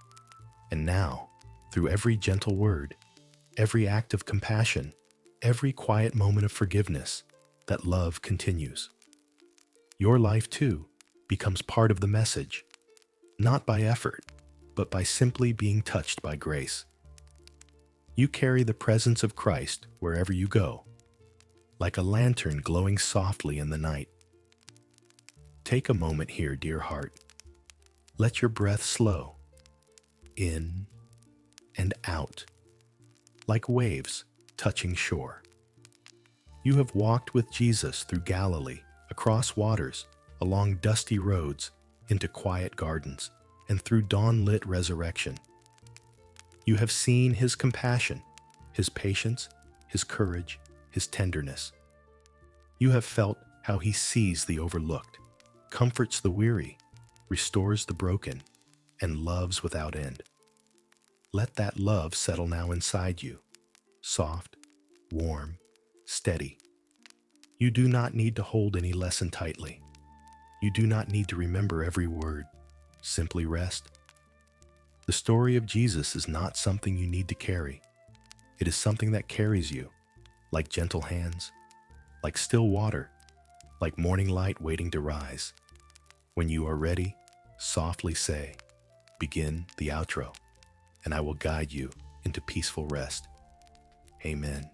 And now, through every gentle word, every act of compassion, every quiet moment of forgiveness, that love continues." Your life, too, becomes part of the message, not by effort, but by simply being touched by grace. You carry the presence of Christ wherever you go, like a lantern glowing softly in the night. Take a moment here, dear heart. Let your breath slow. In and out, like waves touching shore. You have walked with Jesus through Galilee, across waters, along dusty roads, into quiet gardens, and through dawn-lit resurrection. You have seen his compassion, his patience, his courage, his tenderness. You have felt how he sees the overlooked, comforts the weary, restores the broken, and loves without end. Let that love settle now inside you, soft, warm, steady. You do not need to hold any lesson tightly. You do not need to remember every word. Simply rest. The story of Jesus is not something you need to carry. It is something that carries you, like gentle hands, like still water, like morning light waiting to rise. When you are ready, softly say, "Begin the outro," and I will guide you into peaceful rest. Amen.